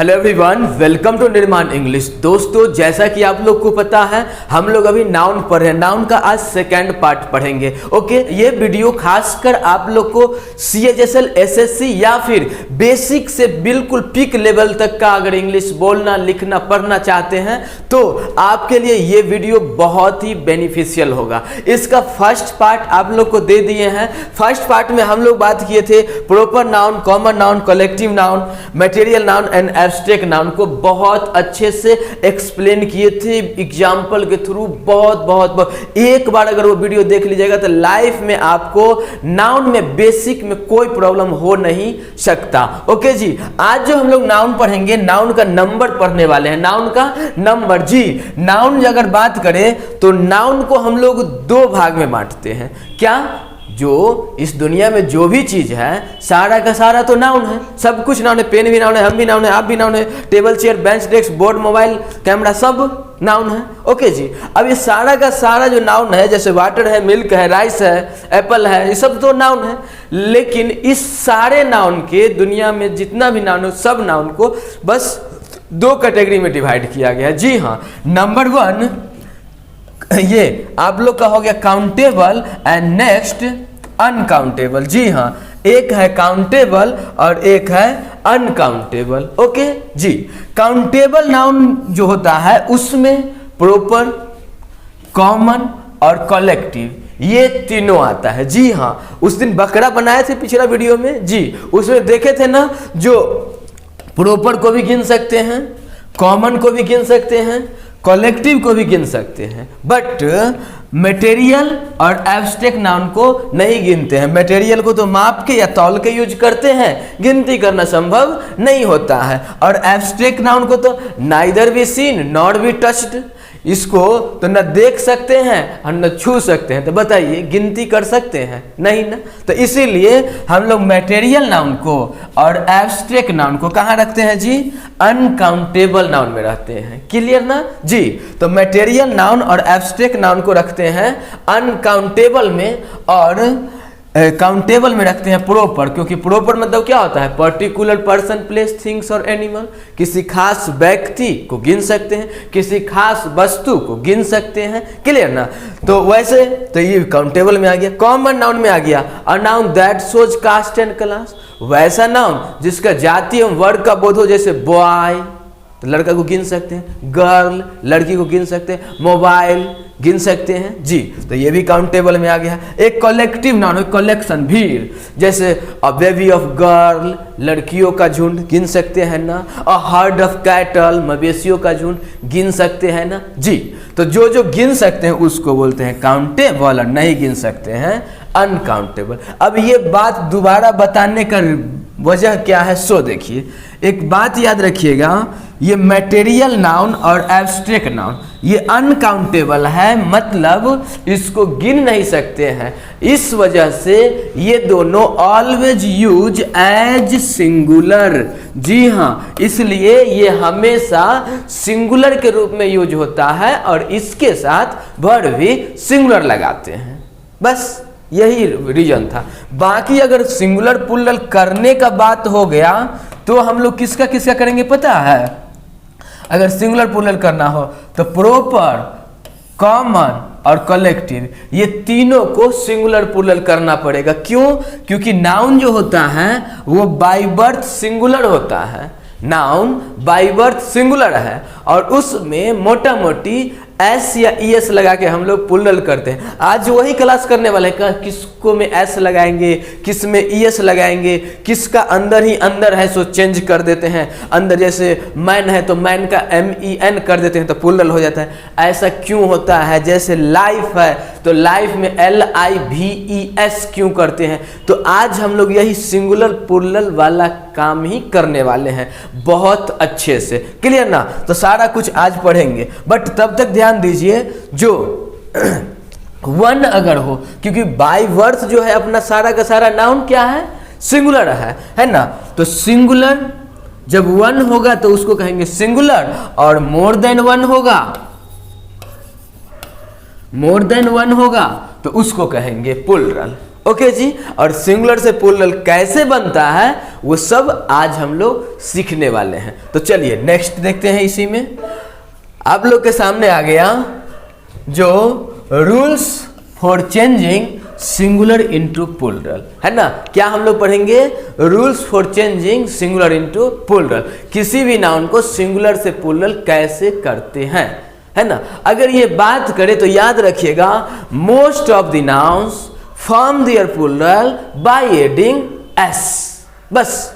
Hello everyone, welcome to निर्माण English. दोस्तों, जैसा कि आप लोग को पता है, हम लोग अभी नाउन पढ़ रहे हैं। नाउन का आज सेकेंड पार्ट पढ़ेंगे। ओके, ये वीडियो खासकर आप लोग को CHSL SSC या फिर बेसिक से बिल्कुल पीक लेवल तक का अगर इंग्लिश बोलना लिखना पढ़ना चाहते हैं तो आपके लिए ये वीडियो बहुत ही बेनिफिशियल होगा। इसका फर्स्ट पार्ट आप लोग को दे दिए हैं। फर्स्ट पार्ट में हम लोग बात किए थे proper noun, common noun, collective noun, material noun and abstract noun को बहुत अच्छे से एक्सप्लेन किए थे एग्जाम्पल के थ्रू। बहुत एक बार अगर वो वीडियो देख लीजिएगा तो लाइफ में आपको नाउन में बेसिक में कोई प्रॉब्लम हो नहीं सकता। ओके जी, आज जो हम लोग नाउन पढ़ेंगे, नाउन का नंबर पढ़ने वाले हैं। नाउन का नंबर जी, नाउन अगर बात करें तो नाउन को हम लोग दो भाग में बांटते हैं। क्या? जो इस दुनिया में जो भी चीज है सारा का सारा तो नाउन है। सब कुछ नाउन है। पेन भी नाउन है, हम भी नाउन है, आप भी नाउन है, table chair bench desk board mobile camera सब नाउन है। ओके जी, अब ये सारा का सारा जो नाउन है, जैसे वाटर है, मिल्क है, राइस है, एप्पल है, ये सब तो नाउन है। लेकिन इस सारे नाउन के दुनिया में जितना भी नाउन है सब नाउन को बस दो कैटेगरी में डिवाइड किया गया है। जी हाँ, नंबर वन ये आप लोग का हो गया काउंटेबल एंड नेक्स्ट अनकाउंटेबल। जी हाँ, एक है काउंटेबल और एक है अनकाउंटेबल। ओके जी, काउंटेबल नाउन जो होता है उसमें प्रॉपर, कॉमन और कलेक्टिव ये तीनों आता है। जी हाँ, उस दिन बकरा बनाए थे पिछला वीडियो में जी, उसमें देखे थे ना, जो प्रॉपर को भी गिन सकते हैं, कॉमन को भी गिन सकते हैं, कलेक्टिव को भी गिन सकते हैं, बट मटेरियल और एब्स्ट्रैक्ट नाउन को नहीं गिनते हैं। मटेरियल को तो माप के या तौल के यूज करते हैं, गिनती करना संभव नहीं होता है। और एब्स्ट्रैक्ट नाउन को तो neither be seen not be touched, इसको तो न देख सकते हैं और न छू सकते हैं। तो बताइए, गिनती कर सकते हैं? नहीं ना। तो इसीलिए हम लोग मटेरियल नाउन को और एब्स्ट्रैक्ट नाउन को कहाँ रखते हैं जी? अनकाउंटेबल नाउन में रहते हैं। क्लियर ना जी? तो मटेरियल नाउन और एब्स्ट्रैक्ट नाउन को रखते हैं अनकाउंटेबल में और काउंटेबल में रखते हैं प्रॉपर। क्योंकि प्रॉपर मतलब क्या होता है? पर्टिकुलर पर्सन, प्लेस, थिंग्स और एनिमल। किसी खास व्यक्ति को गिन सकते हैं, किसी खास वस्तु को गिन सकते हैं। क्लियर ना? तो वैसे तो ये काउंटेबल में आ गया। कॉमन नाउन में आ गया a noun that shows caste and class, वैसा नाउन जिसका जाति एवं वर्ग का बोध हो, जैसे बॉय तो लड़का को गिन सकते हैं, गर्ल लड़की को गिन सकते हैं, मोबाइल गिन सकते हैं जी। तो ये भी काउंटेबल में आ गया। एक कलेक्टिव नाउन है, कलेक्शन, भीड़, जैसे अ बेबी ऑफ गर्ल लड़कियों का झुंड गिन सकते हैं ना। अ हर्ड ऑफ कैटल मवेशियों का झुंड गिन सकते हैं ना जी। तो जो जो गिन सकते हैं उसको बोलते हैं काउंटेबल और नहीं गिन सकते हैं अनकाउंटेबल। अब ये बात दोबारा बताने का वजह क्या है सो देखिए। एक बात याद रखिएगा, ये मटेरियल नाउन और एब्स्ट्रैक्ट नाउन ये अनकाउंटेबल है, मतलब इसको गिन नहीं सकते हैं। इस वजह से ये दोनों ऑलवेज यूज एज सिंगुलर। जी हाँ, इसलिए ये हमेशा सिंगुलर के रूप में यूज होता है और इसके साथ वर्ब भी सिंगुलर लगाते हैं। बस यही रीजन था। बाकी अगर सिंगुलर प्लूरल करने का बात हो गया तो हम लोग किसका किसका करेंगे पता है? अगर सिंगुलर प्लूरल करना हो तो प्रॉपर, कॉमन और कलेक्टिव ये तीनों को सिंगुलर प्लूरल करना पड़ेगा। क्यों? क्योंकि नाउन जो होता है वो बाय बर्थ सिंगुलर होता है। नाउन बाय बर्थ सिंगुलर है और उसमें मोटा मोटी एस या ईएस लगा के हम लोग प्लूरल करते हैं। आज वही क्लास करने वाले हैं, किसको में एस लगाएंगे, किस में ईएस लगाएंगे, किसका अंदर ही अंदर है सो चेंज कर देते हैं। अंदर जैसे मैन है तो मैन का MEN कर देते हैं तो प्लूरल हो जाता है। ऐसा क्यों होता है? जैसे लाइफ है तो लाइफ में LIVES क्यों करते हैं? तो आज हम लोग यही सिंगुलर प्लूरल वाला काम ही करने वाले हैं बहुत अच्छे से। क्लियर ना? तो सारा कुछ आज पढ़ेंगे, बट तब तक ध्यान दीजिए जो वन अगर हो, क्योंकि बाय बर्थ जो है अपना सारा का सारा नाउन क्या है? सिंगुलर है ना। तो सिंगुलर जब वन होगा तो उसको कहेंगे सिंगुलर, और मोर देन वन होगा तो उसको कहेंगे प्लूरल। ओके जी। और सिंगुलर से प्लूरल कैसे बनता है वो सब आज हम लोग सीखने वाले हैं। तो चलिए नेक्स्ट देखते हैं। इसी में आप लोग के सामने आ गया जो rules for changing singular into plural, है ना। क्या हम लोग पढ़ेंगे? Rules for changing singular into plural, किसी भी नाउन को सिंगुलर से प्लूरल कैसे करते हैं, है ना। अगर ये बात करें तो याद रखिएगा, most of the nouns form their plural by adding S. बस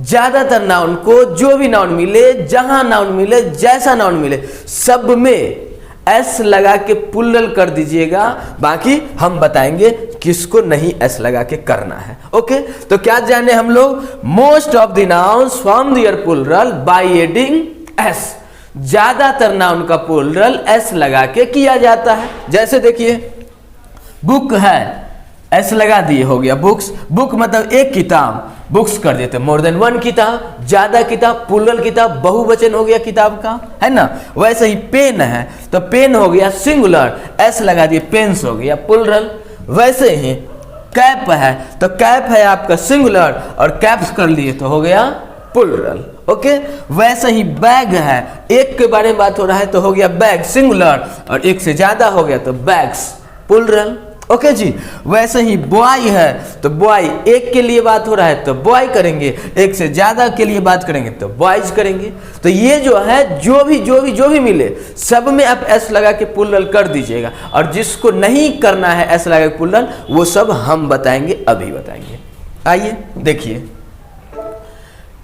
ज्यादातर नाउन को, जो भी नाउन मिले, जहां नाउन मिले, जैसा नाउन मिले, सब में एस लगा के प्लूरल कर दीजिएगा। बाकी हम बताएंगे किसको नहीं एस लगा के करना है। ओके, तो क्या जाने हम लोग? Most of the nouns form their plural by adding S. ज्यादातर नाउन का प्लूरल एस लगा के किया जाता है। जैसे देखिए, बुक है, एस लगा दिए, हो गया बुक्स। बुक मतलब एक किताब, बुक्स कर देते, मोर देन वन किताब, ज्यादा किताब, प्लूरल किताब, बहुवचन हो गया किताब का, है ना। वैसे ही पेन है तो पेन हो गया सिंगुलर, एस लगा दिए, पेन्स हो गया प्लूरल। वैसे ही कैप है तो कैप है आपका सिंगुलर और कैप्स कर लिए तो हो गया प्लूरल। ओके, वैसे ही बैग है, एक के बारे में बात हो रहा है तो हो गया बैग सिंगुलर, और एक से ज्यादा हो गया तो बैग्स प्लूरल। ओके जी। वैसे ही बॉय है तो बॉय, एक के लिए बात हो रहा है तो बॉय करेंगे, एक से ज्यादा के लिए बात करेंगे तो बॉयज करेंगे। तो ये जो है, जो भी मिले सब में आप एस लगा के प्लूरल कर दीजिएगा, और जिसको नहीं करना है एस लगा के प्लूरल वो सब हम बताएंगे, अभी बताएंगे। आइए देखिए,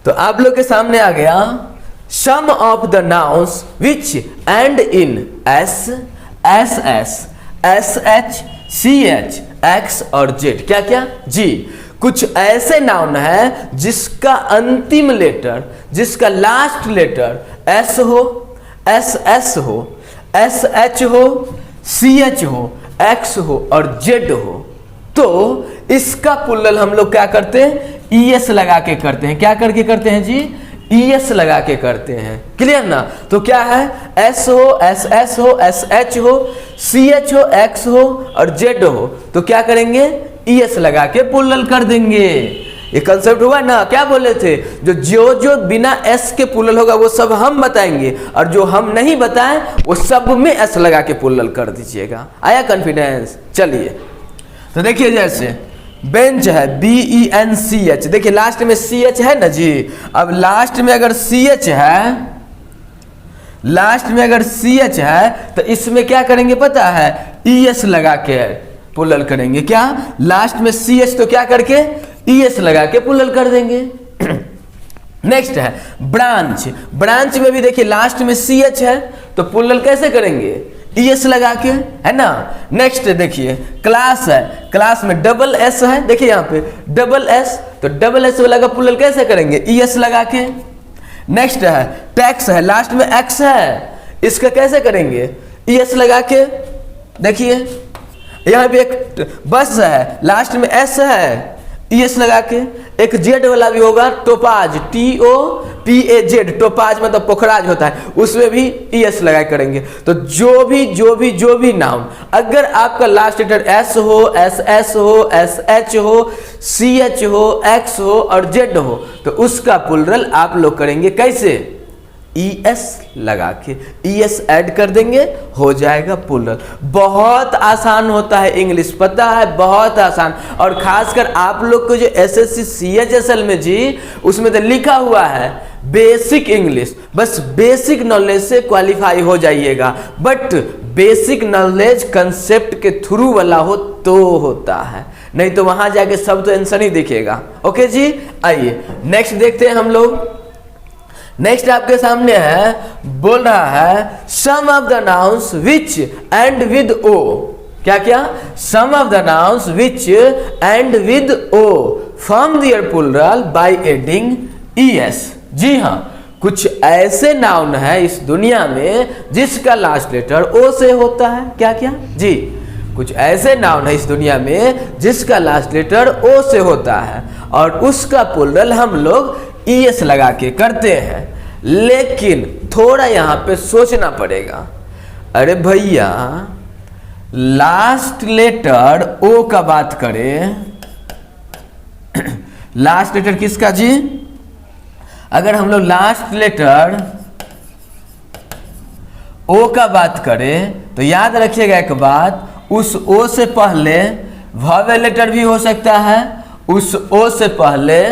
तो आप लोग के सामने आ गया, some of the nouns which end in S, S S, S H, C H, X और जेड। क्या क्या जी? कुछ ऐसे नाउन है जिसका अंतिम लेटर, जिसका लास्ट लेटर एस हो, एस एस हो, एस एच हो, सी एच हो, एक्स हो और जेड हो, तो इसका प्लूरल हम लोग क्या करते हैं? ई एस लगा के करते हैं। क्या करके करते हैं जी? ई एस लगा के करते हैं। क्लियर ना? तो क्या है? एस हो, एस एस हो, एस एच हो, सी एच हो, एक्स हो और जेड हो, तो क्या करेंगे? ई एस लगा के प्लूरल कर देंगे। ये कंसेप्ट हुआ ना? क्या बोले थे? जो बिना एस के प्लूरल होगा वो सब हम बताएंगे, और जो हम नहीं बताएं वो सब में एस लगा के प्लूरल कर दीजिएगा। आया कॉन्फिडेंस? चलिए, तो देखिए, जैसे बेंच है, B E N C H, देखिए लास्ट में सी एच है ना जी। अब लास्ट में अगर सी एच है, लास्ट में अगर सी एच है तो इसमें क्या करेंगे पता है? ई एस लगा के प्लूरल करेंगे। क्या? लास्ट में सी एच तो क्या करके? ई एस लगा के प्लूरल कर देंगे। नेक्स्ट है ब्रांच। ब्रांच में भी देखिए लास्ट में सी एच है तो प्लूरल कैसे करेंगे? ई एस लगा के, है ना। नेक्स्ट देखिए, क्लास है, क्लास में डबल एस है, देखिए यहाँ पे डबल एस, तो डबल एस वाला का प्लूरल कैसे करेंगे? ई एस लगा के। नेक्स्ट है टैक्स है, लास्ट में एक्स है, इसका कैसे करेंगे? ई एस लगा के। देखिए यहाँ पे एक बस है, लास्ट में एस है, ई एस लगा के। एक जेड वाला भी होगा, topaz, T O P A Z, topaz मतलब पोखराज होता है, उसमें भी ई एस लगा करेंगे। तो जो भी नाउन अगर आपका लास्ट लेटर एस हो, एस एस हो, एस एच हो, सी एच हो, एक्स हो और जेड हो, तो उसका प्लूरल आप लोग करेंगे कैसे? ई एस लगा के, ई एस ऐड कर देंगे, हो जाएगा प्लूरल। बहुत आसान होता है इंग्लिश, पता है, बहुत आसान। और खासकर आप लोग को जो एसएससी सीएचएसएल में जी, उसमें तो लिखा हुआ है बेसिक इंग्लिश, बस बेसिक नॉलेज से क्वालिफाई हो जाइएगा। बट बेसिक नॉलेज कंसेप्ट के थ्रू वाला हो तो होता है, नहीं तो वहां जाके सब तो आंसर ही दिखेगा। ओके जी, आइए नेक्स्ट देखते हैं हम लोग। नेक्स्ट आपके सामने है, बोल रहा है some of the nouns which end with O. क्या क्या? Some of the nouns which end with O form their plural by adding E S. जी हाँ, कुछ ऐसे नाउन है इस दुनिया में जिसका लास्ट लेटर ओ से होता है। क्या क्या जी? कुछ ऐसे नाउन है इस दुनिया में जिसका लास्ट लेटर ओ से होता है और उसका प्लूरल हम लोग ई एस लगा के करते हैं। लेकिन थोड़ा यहाँ पे सोचना पड़ेगा। अरे भैया, लास्ट लेटर ओ का बात करें, लास्ट लेटर किसका जी? अगर हम लोग लास्ट लेटर ओ का बात करें तो याद रखिएगा एक बात, उस ओ से पहले वॉवेल लेटर भी हो सकता है, उस ओ से पहले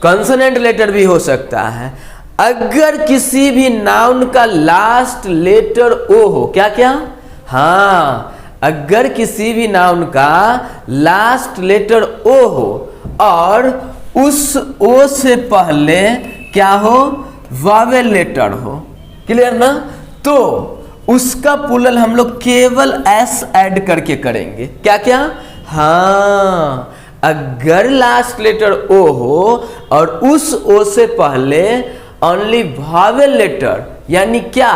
कंसोनेंट लेटर भी हो सकता है। अगर किसी भी नाउन का लास्ट लेटर ओ हो, क्या क्या? हाँ, अगर किसी भी नाउन का लास्ट लेटर ओ हो और उस ओ से पहले क्या हो? वॉवेल लेटर हो, क्लियर ना? तो उसका प्लूरल हम लोग केवल एस ऐड करके करेंगे। क्या क्या? हाँ, अगर लास्ट लेटर ओ हो और उस ओ से पहले ओनली वॉवेल लेटर, यानी क्या?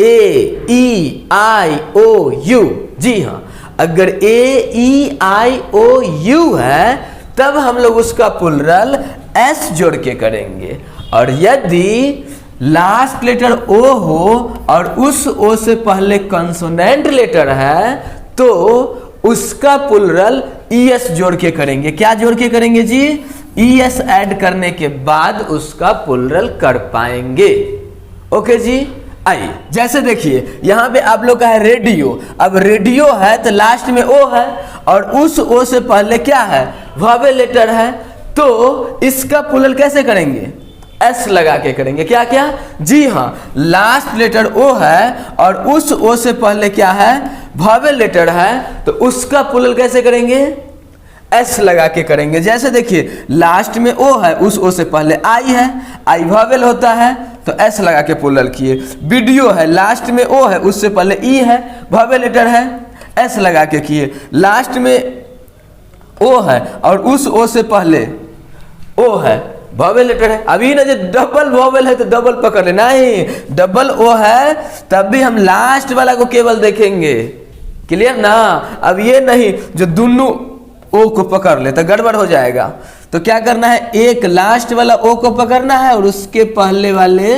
ए, ई, आई, ओ, यू। जी हाँ, अगर ए, ई, आई, ओ, यू है तब हम लोग उसका प्लूरल एस जोड़ के करेंगे। और यदि लास्ट लेटर ओ हो और उस ओ से पहले कंसोनेंट लेटर है तो उसका प्लूरल ईएस जोड़ के करेंगे। क्या जोड़ के करेंगे जी? ईएस ऐड करने के बाद उसका प्लूरल कर पाएंगे। ओके जी, आइए जैसे देखिए यहाँ पे आप लोग का है रेडियो। अब रेडियो है तो लास्ट में ओ है और उस ओ से पहले क्या है? वॉवेल लेटर है, तो इसका प्लूरल कैसे करेंगे? एस लगा के करेंगे। क्या क्या? जी हाँ, लास्ट लेटर ओ है और उस ओ से पहले क्या है? वॉवेल लेटर है, तो उसका प्लूरल कैसे करेंगे? एस लगा के करेंगे। जैसे देखिए लास्ट में ओ है, उस ओ से पहले आई है, आई वॉवेल होता है तो एस लगा के प्लूरल किए। वीडियो है, लास्ट में ओ है, उससे पहले ई है, वॉवेल लेटर है, एस लगा के किए। लास्ट में ओ है और उस ओ से पहले ओ है, वॉवेल लेटर है। अभी ना जो डबल वॉवेल है तो डबल पकड़ लेना, नहीं डबल ओ है तब भी हम लास्ट वाला को केवल देखेंगे। क्लियर ना? अब ये नहीं जो दोनों ओ को पकड़ ले तो गड़बड़ हो जाएगा। तो क्या करना है? एक लास्ट वाला ओ को पकड़ना है और उसके पहले वाले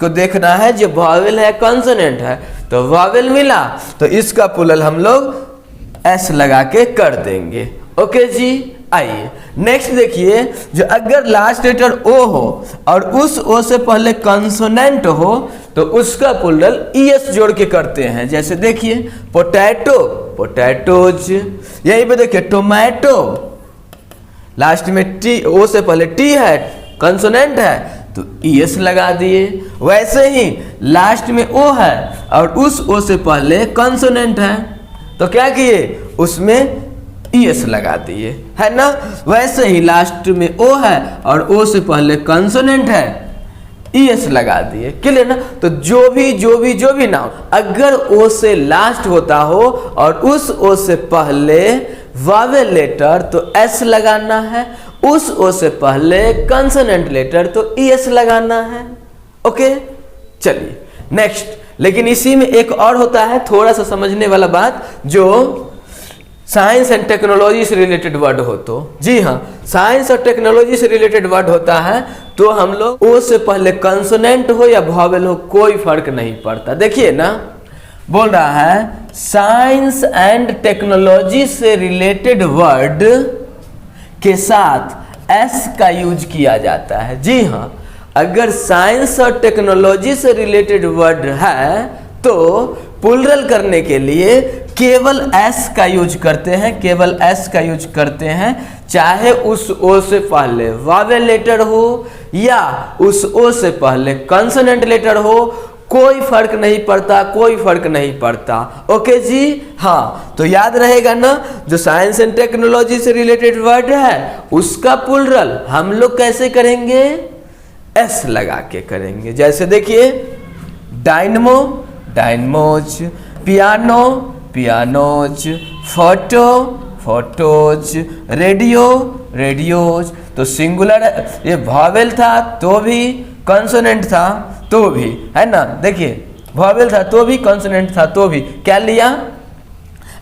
को देखना है जो वॉवेल है कंसोनेंट है, तो वॉवेल मिला तो इसका प्लूरल हम लोग एस लगा के कर देंगे। ओके जी, आइए नेक्स्ट देखिए, जो अगर लास्ट लेटर ओ हो और उस ओ से पहले कंसोनेंट हो तो उसका प्लूरल ईएस जोड़ के करते हैं। जैसे देखिए पोटैटो, पोटैटोज। यहीं पे देखिए टोमेटो, लास्ट में टी, ओ से पहले टी है, कंसोनेंट है तो ईएस लगा दिए। वैसे ही लास्ट में ओ है और उस ओ से पहले कंसोनेंट है तो क्या किए? उसमें ईएस लगा दिए, है ना? वैसे ही लास्ट में ओ है और ओ से पहले कंसोनेंट है, ईएस लगा दिए। क्लियर ना? तो जो भी नाउन अगर ओ से लास्ट होता हो और उस ओ से पहले वॉवेल लेटर तो एस लगाना है, उस ओ से पहले कंसोनेंट लेटर तो ईएस लगाना है। ओके, चलिए नेक्स्ट। लेकिन इसी में एक और होता है थोड़ा सा समझने वाला बात, जो साइंस एंड टेक्नोलॉजी से रिलेटेड वर्ड हो तो। जी हाँ, साइंस और टेक्नोलॉजी से रिलेटेड वर्ड होता है तो हम लोग ओ से पहले कंसोनेंट हो या वॉवेल हो कोई फर्क नहीं पड़ता। देखिए ना, बोल रहा है साइंस एंड टेक्नोलॉजी से रिलेटेड वर्ड के साथ एस का यूज किया जाता है। जी हाँ, अगर साइंस और टेक्नोलॉजी से रिलेटेड वर्ड है तो प्लूरल करने के लिए केवल एस का यूज करते हैं, केवल एस का यूज करते हैं, चाहे उस ओ से पहले वॉवेल लेटर हो या उस ओ से पहले कंसोनेंट लेटर हो, कोई फर्क नहीं पड़ता, कोई फर्क नहीं पड़ता। ओके जी, हाँ तो याद रहेगा ना, जो साइंस एंड टेक्नोलॉजी से रिलेटेड वर्ड है उसका प्लूरल हम लोग कैसे करेंगे? एस लगा के करेंगे। जैसे देखिए dynamo, dynamos, piano, pianos, photo, photos, radio, radios. तो सिंगुलर ये वॉवेल था तो भी, कंसोनेंट था तो भी, है ना? देखिए वॉवेल था तो भी, कंसोनेंट था तो भी, क्या लिया?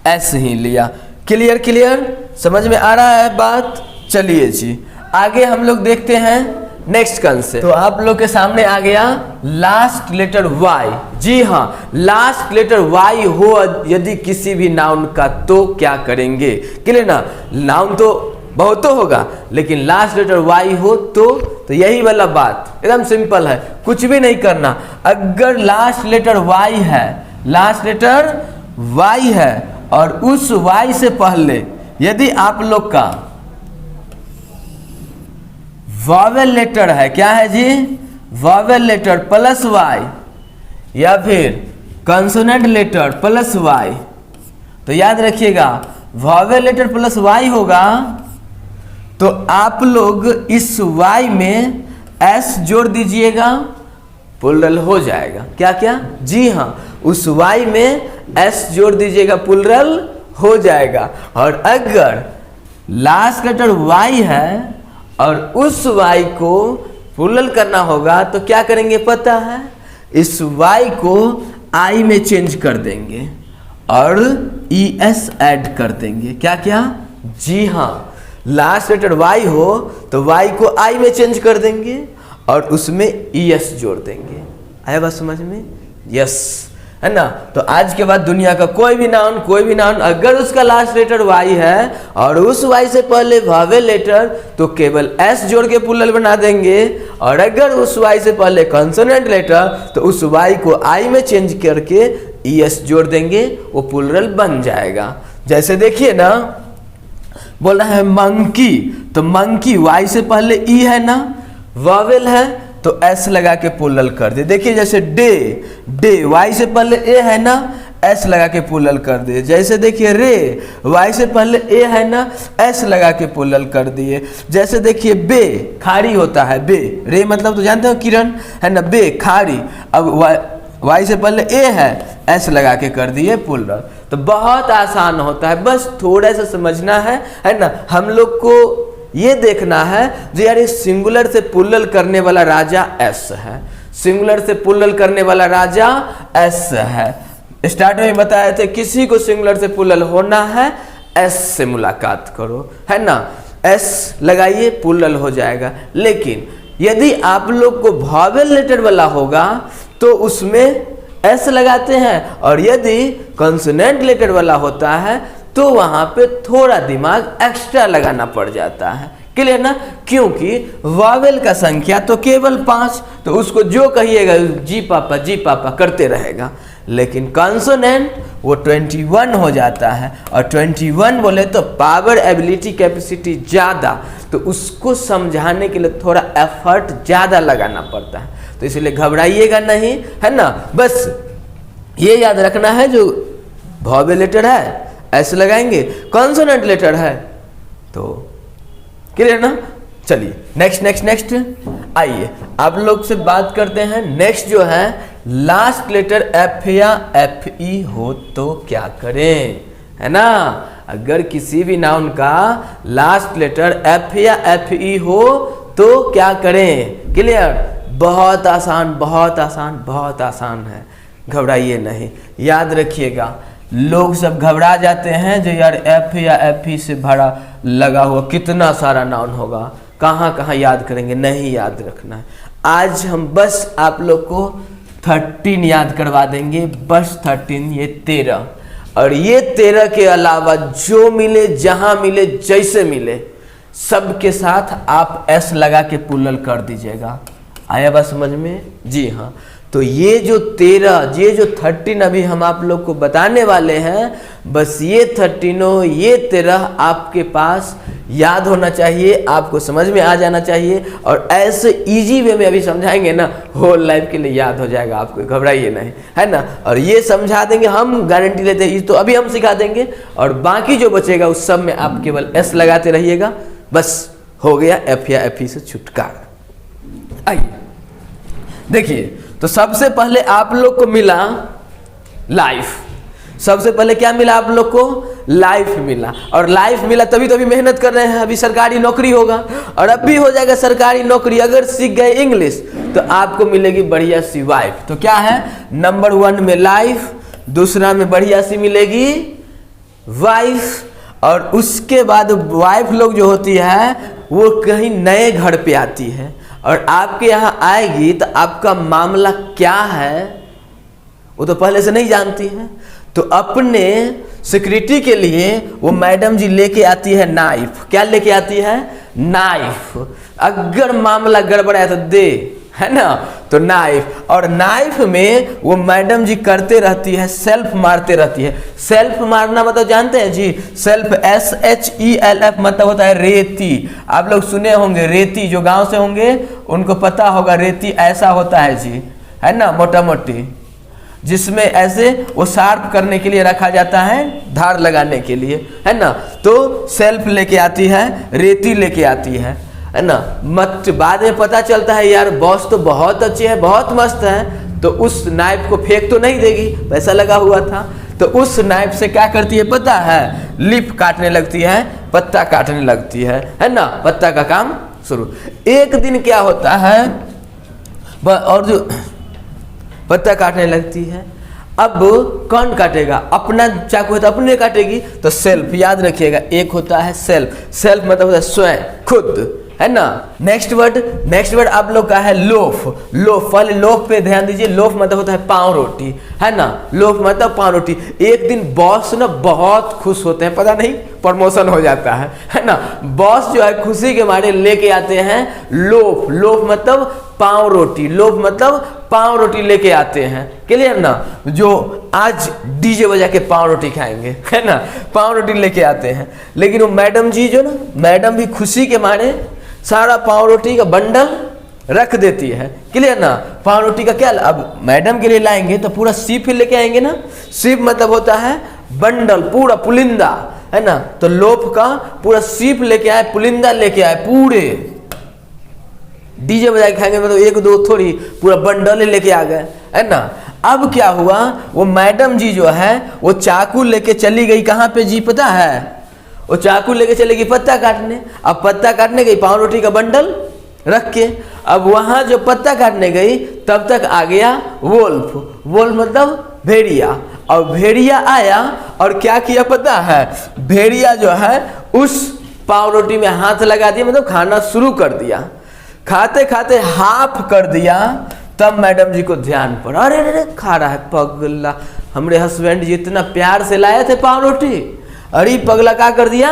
एस ही लिया। क्लियर क्लियर, समझ में आ रहा है बात? चलिए जी आगे हम लोग देखते हैं नेक्स्ट कंसेप्ट। तो आप लोग के सामने आ गया लास्ट लेटर वाई। जी हाँ, लास्ट लेटर वाई हो यदि किसी भी नाउन का तो क्या करेंगे? क्लियर ना? नाउन तो बहुत तो होगा, लेकिन लास्ट लेटर वाई हो तो यही वाला बात एकदम सिंपल है, कुछ भी नहीं करना। अगर लास्ट लेटर वाई है, लास्ट लेटर वाई है और उस वाई से पहले यदि आप लोग का वॉवेल लेटर है, क्या है जी? वॉवेल लेटर प्लस वाई या फिर कंसोनेंट लेटर प्लस वाई, तो याद रखिएगा वॉवेल लेटर प्लस वाई होगा तो आप लोग इस वाई में एस जोड़ दीजिएगा, प्लुरल हो जाएगा। क्या क्या? जी हाँ, उस वाई में एस जोड़ दीजिएगा, प्लुरल हो जाएगा। और अगर लास्ट लेटर वाई है और उस वाई को प्लुरल करना होगा तो क्या करेंगे पता है? इस वाई को आई में चेंज कर देंगे और ES ऐड कर देंगे। क्या क्या? जी हाँ, लास्ट लेटर वाई हो तो वाई को आई में चेंज कर देंगे और उसमें ES जोड़ देंगे। आया बात समझ में? यस, है ना? तो आज के बाद दुनिया का कोई भी नाउन अगर उसका लास्ट लेटर वाई है और उस वाई से पहले वॉवेल लेटर तो केवल एस जोड़ के प्लुरल बना देंगे, और अगर उस वाई से पहले कंसोनेंट लेटर तो उस वाई को आई में चेंज करके ES जोड़ देंगे, वो प्लुरल बन जाएगा। जैसे देखिए ना, बोल रहा है मंकी, तो मंकी वाई से पहले ई है ना, वॉवेल है तो एस लगा के प्लुरल कर दे। देखिए जैसे डे वाई से पहले ए है ना, एस लगा के प्लुरल कर दिए। जैसे देखिए रे वाई से पहले ए है ना, एस लगा के प्लुरल कर दिए। जैसे देखिए बे खारी होता है, बे रे मतलब तो जानते हो किरण, है ना? बे खारी, अब वाई से पहले ए है, एस लगा के कर दिए प्लुरल। तो बहुत आसान होता है, बस थोड़ा सा समझना है ना? हम लोग को ये देखना है जो यार सिंगुलर से प्लुरल करने वाला राजा एस है, सिंगुलर से प्लुरल करने वाला राजा एस है। स्टार्ट में बताए थे किसी को सिंगुलर से प्लुरल होना है एस से मुलाकात करो, है ना? एस लगाइए प्लुरल हो जाएगा। लेकिन यदि आप लोग को वॉवेल लेटर वाला होगा तो उसमें एस लगाते हैं, और यदि कंसोनेंट लेटर वाला होता है तो वहां पे थोड़ा दिमाग एक्स्ट्रा लगाना पड़ जाता है। क्लियर ना? क्योंकि वॉवेल का संख्या तो केवल 5, तो उसको जो कहिएगा जी पापा करते रहेगा। लेकिन कंसोनेंट वो 21 हो जाता है, और 21 बोले तो पावर, एबिलिटी, कैपेसिटी ज़्यादा, तो उसको समझाने के लिए थोड़ा एफर्ट ज़्यादा लगाना पड़ता है। तो इसलिए घबराइएगा नहीं, है ना? बस ये याद रखना है जो वॉवेल लेटर है ऐसे लगाएंगे, कॉन्सोनेंट लेटर है तो क्लियर ना? चलिए नेक्स्ट आइए आप लोग से बात करते हैं। नेक्स्ट जो है लास्ट लेटर एफ या FE हो तो क्या करें, है ना? अगर किसी भी नाउन का लास्ट लेटर F या FE हो तो क्या करें? क्लियर? बहुत आसान है, घबराइए नहीं। याद रखिएगा, लोग सब घबरा जाते हैं जो यार F या FE से भरा लगा हुआ कितना सारा नाउन होगा, कहाँ याद करेंगे? नहीं याद रखना है। आज हम बस आप लोग को 13 याद करवा देंगे, बस 13, ये 13, और ये 13 के अलावा जो मिले, जहाँ मिले, जैसे मिले, सबके साथ आप S लगा के प्लुरल कर दीजिएगा। आया बात समझ में? जी हाँ। तो ये जो 13 अभी हम आप लोग को बताने वाले हैं, बस ये 13 आपके पास याद होना चाहिए, आपको समझ में आ जाना चाहिए, और ऐसे इजी वे में अभी समझाएंगे ना, होल लाइफ के लिए याद हो जाएगा आपको, घबराइए नहीं, है ना? और ये समझा देंगे, हम गारंटी लेते हैं, तो अभी हम सिखा देंगे, और बाकी जो बचेगा उस सब में आप केवल S लगाते रहिएगा, बस हो गया F या FE से छुटकारा। आइए देखिए, तो सबसे पहले आप लोग को मिला लाइफ। सबसे पहले क्या मिला आप लोग को? लाइफ मिला, और लाइफ मिला तभी तो अभी मेहनत कर रहे हैं, अभी सरकारी नौकरी होगा, और अब भी हो जाएगा सरकारी नौकरी। अगर सीख गए इंग्लिश तो आपको मिलेगी बढ़िया सी वाइफ। तो क्या है? नंबर 1 में लाइफ, दूसरा में बढ़िया सी मिलेगी वाइफ, और उसके बाद वाइफ लोग जो होती है वो कहीं नए घर पे आती है, और आपके यहाँ आएगी तो आपका मामला क्या है वो तो पहले से नहीं जानती है। तो अपने सिक्योरिटी के लिए वो मैडम जी लेके आती है नाइफ। क्या लेके आती है? नाइफ। अगर मामला गड़बड़ है तो दे, है ना, तो नाइफ। और नाइफ में वो मैडम जी करते रहती है, सेल्फ मारते रहती है। सेल्फ मारना मतलब जानते हैं जी? सेल्फ SHELF मतलब होता है रेती। आप लोग सुने होंगे रेती, जो गांव से होंगे उनको पता होगा रेती ऐसा होता है जी, है ना, मोटा मोटी, जिसमें ऐसे वो शार्प करने के लिए रखा जाता है, धार लगाने के लिए, है ना। तो सेल्फ लेके आती है, रेती लेके आती है ना। मत बाद में पता चलता है यार बॉस तो बहुत अच्छे हैं, बहुत मस्त है, तो उस नाइफ को फेंक तो नहीं देगी, पैसा लगा हुआ था। तो उस नाइफ से क्या करती है पता है? लीफ काटने लगती है, पत्ता काटने लगती है ना। पत्ता का काम शुरू। एक दिन क्या होता है, और जो पत्ता काटने लगती है, अब कौन काटेगा? अपना चाकू है तो अपने काटेगी, तो सेल्फ, याद रखिएगा, एक होता है सेल्फ। सेल्फ मतलब होता है स्वयं, खुद, है ना। नेक्स्ट वर्ड आप लोग का है लोफ। लोफ, पहले लोफ पे ध्यान दीजिए। लोफ मतलब होता है पाव रोटी, है ना। लोफ मतलब पाव रोटी। एक दिन बॉस ना बहुत खुश होते हैं, पता नहीं प्रमोशन हो जाता है ना। बॉस जो है खुशी के मारे लेके आते हैं लोफ। लोफ मतलब पाव रोटी, लोफ मतलब पाव रोटी लेके आते हैं, क्लियर ना। जो आज डीजे बजा के पाव रोटी खाएंगे, है ना, पाव रोटी लेके आते हैं। लेकिन वो मैडम जी जो ना, मैडम भी खुशी के मारे सारा पाव रोटी का बंडल रख देती है, क्लियर ना। पाव रोटी का क्या, अब मैडम के लिए लाएंगे तो पूरा सीप ही लेके आएंगे ना। सीप मतलब होता है बंडल, पूरा पुलिंदा, है ना। तो लोफ का पूरा सीप लेके आए, पुलिंदा लेके आए, पूरे डीजे बजा के खाएंगे मतलब एक दो थोड़ी, पूरा बंडल लेके आ गए, है ना। अब क्या हुआ, वो मैडम जी जो है वो चाकू लेके चली गई कहाँ पे जी पता है? वो चाकू लेके चलेगी पत्ता काटने। अब पत्ता काटने गई, पाव रोटी का बंडल रख के। अब वहां जो पत्ता काटने गई तब तक आ गया वोल्फ। वोल्फ मतलब भेड़िया। और भेड़िया आया और क्या किया पता है? भेड़िया जो है उस पाव रोटी में हाथ लगा दिया, मतलब खाना शुरू कर दिया। खाते खाते हाफ कर दिया, तब मैडम जी को ध्यान पड़ा, अरे अरे खा रहा है पगला, हमारे हस्बैंड जी इतना प्यार से लाए थे पाव रोटी, अरे पगला क्या कर दिया?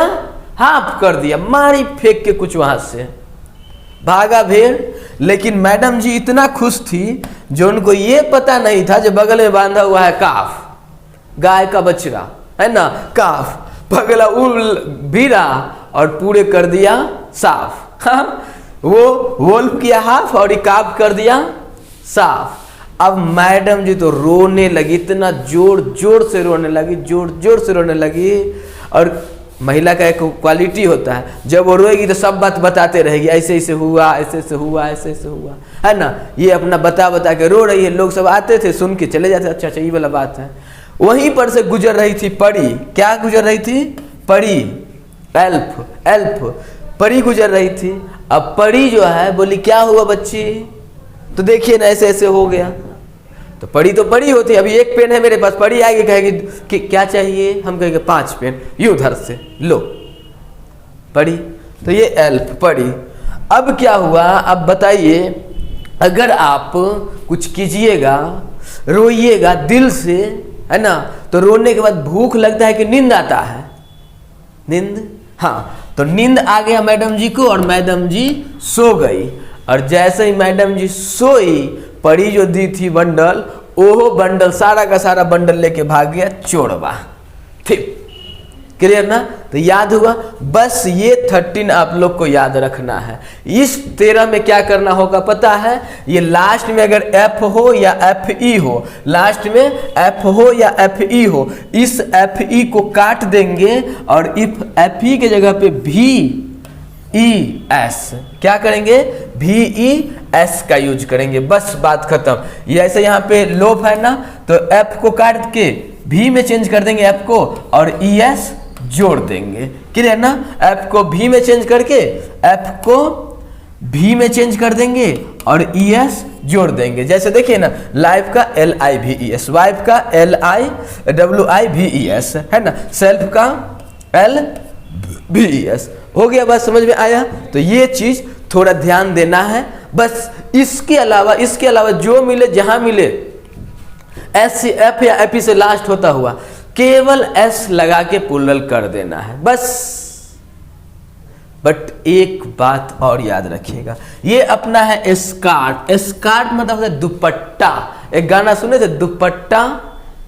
हाफ कर दिया, मारी फेंक के कुछ वहां से। भागा भेड़। लेकिन मैडम जी इतना खुश थी जो उनको ये पता नहीं था जो बगल में बांधा हुआ है काफ, गाय का बछड़ा, है ना, काफ। पगला उल भीड़ा और पूरे कर दिया साफ। हाँ? वो वोल्फ किया हाफ और काफ कर दिया साफ। अब मैडम जी तो रोने लगी, इतना जोर जोर से रोने लगी, जोर जोर से रोने लगी। और महिला का एक क्वालिटी होता है, जब वो रोएगी तो सब बात बताते रहेगी, ऐसे ऐसे हुआ, ऐसे ऐसे हुआ, ऐसे ऐसे हुआ, है ना। ये अपना बता बता के रो रही है। लोग सब आते थे, सुन के चले जाते, अच्छा अच्छा ये वाला बात है। वहीं पर से गुजर रही थी परी। क्या गुजर रही थी? परी, एल्फ परी गुजर रही थी। अब परी जो है बोली क्या हुआ बच्ची, तो देखिए ना ऐसे ऐसे हो गया। तो परी होती है, अभी एक पेन है मेरे पास, परी आएगी कहेगी कि क्या चाहिए, हम कहेंगे 5 पेन, यूं धर से लो परी। तो ये एल्फ परी। अब क्या हुआ, अब बताइए, अगर आप कुछ कीजिएगा, रोइएगा दिल से, है ना, तो रोने के बाद भूख लगता है कि नींद आता है? नींद, हाँ। तो नींद आ गया मैडम जी को और मैडम जी सो गई। और जैसे ही मैडम जी सोई, परी जो दी थी बंडल, ओहो बंडल सारा का सारा बंडल लेके भाग गया चोरवा। ठीक, क्लियर ना। तो याद हुआ, बस ये 13 आप लोग को याद रखना है। इस 13 में क्या करना होगा पता है? ये लास्ट में अगर एफ हो या एफ ई हो, लास्ट में एफ हो या एफ ई हो, इस एफ ई को काट देंगे और इफ एफ ई के जगह पे भी ई एस क्या करेंगे? भी ई एस का यूज करेंगे, बस बात खत्म। ये ऐसे यहाँ पे लोफ है ना, तो एफ को काट के भी में चेंज कर देंगे एफ को, और ई एस जोड़ देंगे, क्लियर ना। एफ को भी में चेंज करके एफ को भी में चेंज कर देंगे और ई एस जोड़ देंगे। जैसे देखिए ना, लाइफ का LIVES, वाइफ का LIWIVES, है ना, सेल्फ का LVES। हो गया, बात समझ में आया? तो ये चीज थोड़ा ध्यान देना है बस इसके अलावा जो मिले जहां मिले एस से एफ या एपी से लास्ट होता हुआ केवल एस लगा के प्लूरल कर देना है बस। बट एक बात और याद रखिएगा, ये अपना है स्कार्ट। स्कार्ट मतलब है दुपट्टा। एक गाना सुने थे दुपट्टा,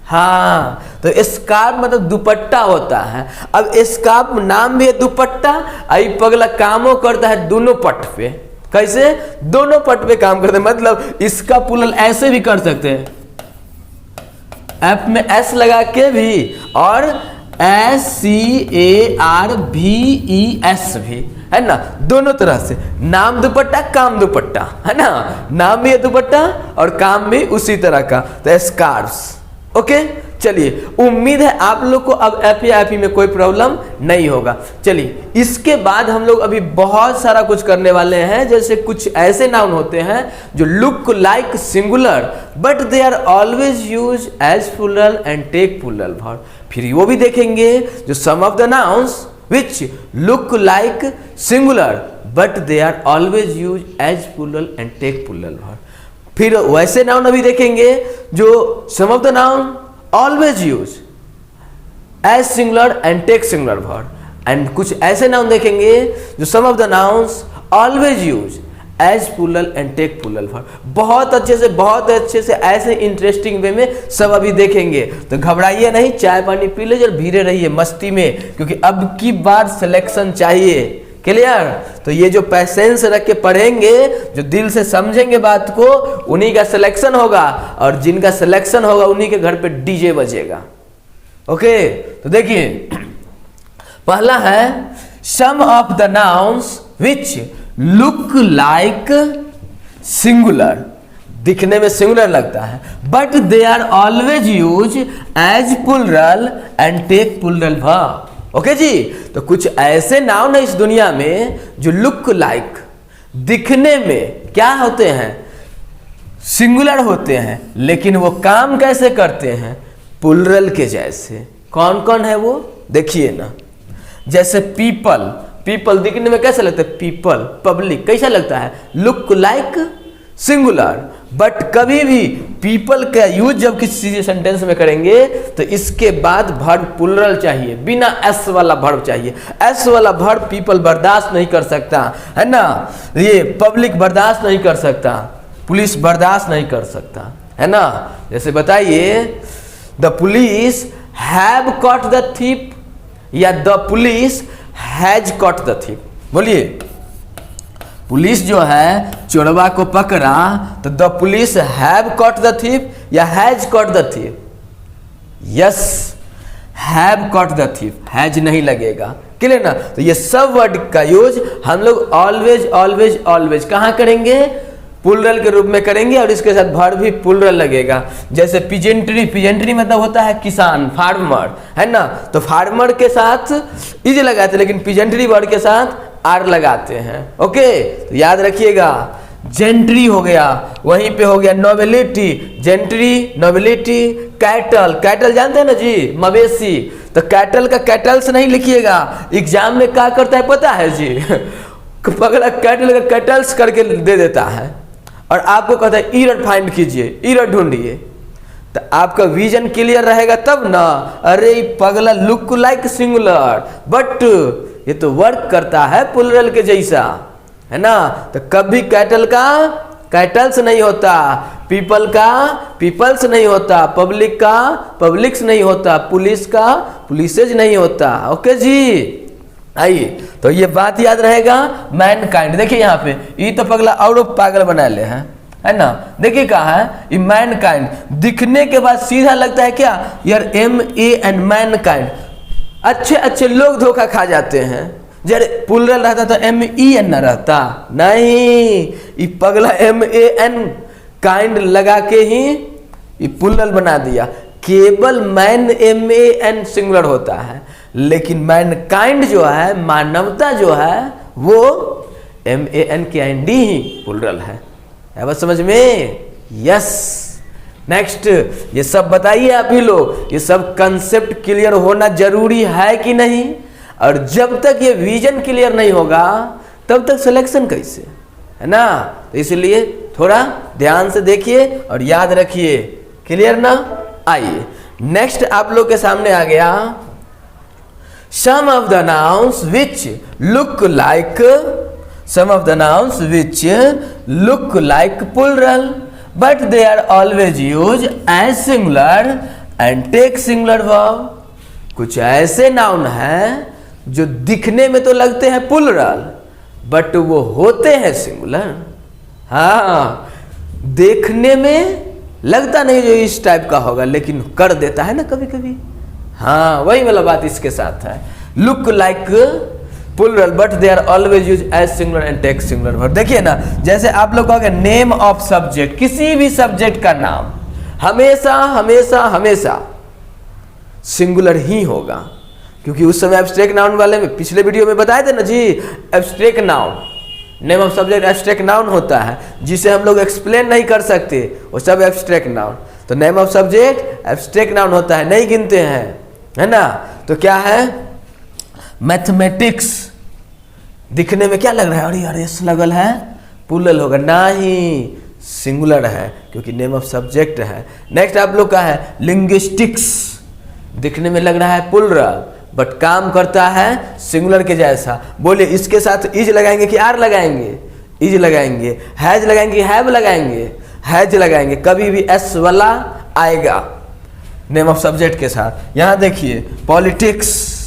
हाँ, तो स्कार्फ मतलब दुपट्टा होता है। अब स्कार्फ नाम भी है दुपट्टा, आई पगला कामों करता है दोनों पट पे। कैसे? दोनों पट पे काम करते हैं, मतलब इसका प्लूरल ऐसे भी कर सकते हैं, एफ में एस लगा के भी, और SCARVES भी, है ना, दोनों तरह से। नाम दुपट्टा काम दुपट्टा, है ना, नाम भी है दुपट्टा और काम भी उसी तरह का, तो स्कार्फ्स। ओके, चलिए, उम्मीद है आप लोग को अब एफ या एपी में कोई प्रॉब्लम नहीं होगा। चलिए, इसके बाद हम लोग अभी बहुत सारा कुछ करने वाले हैं। जैसे कुछ ऐसे नाउन होते हैं जो look like singular but they are always use as plural and take plural verb. फिर वो भी देखेंगे जो some of the nouns which look like singular but they are always use as plural and take plural verb. फिर वैसे noun अभी देखेंगे जो some of the noun always use as singular and take singular verb, and कुछ ऐसे noun देखेंगे जो some of the nouns always use as plural and take plural verb. बहुत अच्छे से ऐसे इंटरेस्टिंग वे में सब अभी देखेंगे, तो घबराइए नहीं, चाय पानी पी लीजिए और भीड़े रहिए मस्ती में, क्योंकि अब की बार सिलेक्शन चाहिए। क्लियर? तो ये जो पैसेंस रख के पढ़ेंगे, जो दिल से समझेंगे बात को, उन्हीं का सिलेक्शन होगा, और जिनका सिलेक्शन होगा उन्हीं के घर पे डीजे बजेगा। ओके, तो देखिए, पहला है some of the nouns which look like singular, दिखने में सिंगुलर लगता है, but they are always use as plural and take plural verb. Okay जी, तो कुछ ऐसे नाउन है इस दुनिया में जो लुक लाइक, दिखने में क्या होते हैं, सिंगुलर होते हैं, लेकिन वो काम कैसे करते हैं, प्लूरल के जैसे। कौन कौन है वो? देखिए ना, जैसे पीपल, पीपल दिखने में कैसा लगता है, पीपल, पब्लिक कैसा लगता है, लुक लाइक सिंगुलर, बट कभी भी पीपल का यूज जब किसी सेंटेंस में करेंगे तो इसके बाद वर्ब प्लूरल चाहिए, बिना एस वाला वर्ब चाहिए। एस वाला वर्ब पीपल बर्दाश्त नहीं कर सकता, है ना, ये पब्लिक बर्दाश्त नहीं कर सकता, पुलिस बर्दाश्त नहीं कर सकता, है ना। जैसे बताइए, the police have caught the thief, या the police has caught the thief. बोलिए, पुलिस जो है चोरवा को पकड़ा, तो the police have caught the thief या has caught the thief? Yes, have caught the thief, has नहीं लगेगा। क्लियर ना? तो ये सब वर्ड का यूज हम लोग ऑलवेज ऑलवेज ऑलवेज कहाँ करेंगे, प्लूरल के रूप में करेंगे, और इसके साथ वर्ब भी प्लूरल लगेगा। जैसे पिजेंट्री, पिजेंट्री मतलब होता है किसान, फार्मर, है ना, तो फार्मर के साथ इज लगाते, लेकिन पिजेंट्री वर्ड के साथ आर लगाते हैं। ओके, तो याद रखिएगा, जेंट्री हो गया, वहीं पे हो गया nobility, gentry, nobility, cattle, cattle जानते हैं ना जी, मवेशी, तो कैटल का कैटल्स नहीं लिखिएगा, एग्जाम में क्या करता है पता है जी, पगला कैटल का कैटल्स करके दे देता है, और आपको कहता है ईरर फाइंड कीजिए, ईरर ढूंढिए, तो आपका विजन क्लियर रहेगा तब ना। अरे पगला लुक लाइक सिंगुलर, बट ये तो वर्क करता है प्लूरल के जैसा, है ना, तो कभी कैटल का कैटल्स नहीं होता, पीपल का पीपल्स नहीं होता, पब्लिक का पब्लिक्स नहीं होता, पुलिस का पुलिसेज नहीं होता। ओके जी, आइए, तो ये बात याद रहेगा। मैनकाइंड, देखिए यहाँ पे ये तो पगला और पागल बना ले हैं, है ना, देखिए कहा है ये मैनकाइंड, दिखने के बाद सीधा लगता है क्या यार, MAN, मैनकाइंड। अच्छे अच्छे लोग धोखा खा जाते हैं, जब प्लूरल रहता तो MEN न रहता, नहीं, ये पगला MAN काइंड लगा के ही ये प्लूरल बना दिया। केवल मैन MAN सिंगुलर होता है, लेकिन मैनकाइंड जो है, मानवता जो है, वो MANKIND ही प्लूरल है। बस समझ में? यस। नेक्स्ट, ये सब बताइए आप ही लोग, ये सब कंसेप्ट क्लियर होना जरूरी है कि नहीं? और जब तक ये विजन क्लियर नहीं होगा तब तक सिलेक्शन कैसे, है ना। तो इसलिए थोड़ा ध्यान से देखिए और याद रखिए। क्लियर ना। आइए नेक्स्ट आप लोग के सामने आ गया some of the nouns which look like plural but they are always used as singular and take singular verb। कुछ ऐसे नाउन हैं जो दिखने में तो लगते हैं प्लूरल बट वो होते हैं सिंगुलर। हाँ, देखने में लगता नहीं जो इस टाइप का होगा लेकिन कर देता है ना कभी कभी। हाँ, वही वाला बात इसके साथ है। Look like plural but they are always use as singular and take singular verb. देखिए ना, जैसे आप लोग कहोगे नेम ऑफ सब्जेक्ट, किसी भी सब्जेक्ट का नाम हमेशा हमेशा हमेशा सिंगुलर ही होगा, क्योंकि उस समय एब्स्ट्रैक्ट नाउन वाले में पिछले वीडियो में बताए थे ना जी, abstract noun, name of subject abstract noun होता है जिसे हम लोग एक्सप्लेन नहीं कर सकते, वो सब एब्स्ट्रैक्ट नाउन। तो name of subject abstract noun होता है, नहीं गिनते हैं, है ना। तो क्या है, मैथमेटिक्स, दिखने में क्या लग रहा है, अरे अरे एस लगल है, प्लूरल होगा, नहीं सिंगुलर है क्योंकि नेम ऑफ सब्जेक्ट है। नेक्स्ट आप लोग का है लिंग्विस्टिक्स, दिखने में लग रहा है प्लूरल बट काम करता है सिंगुलर के जैसा। बोलिए इसके साथ इज लगाएंगे कि आर लगाएंगे, इज लगाएंगे, हैज लगाएंगे, हैव लगाएंगे, हैज लगाएंगे, कभी भी एस वाला आएगा नेम ऑफ सब्जेक्ट के साथ। यहां देखिए पॉलिटिक्स,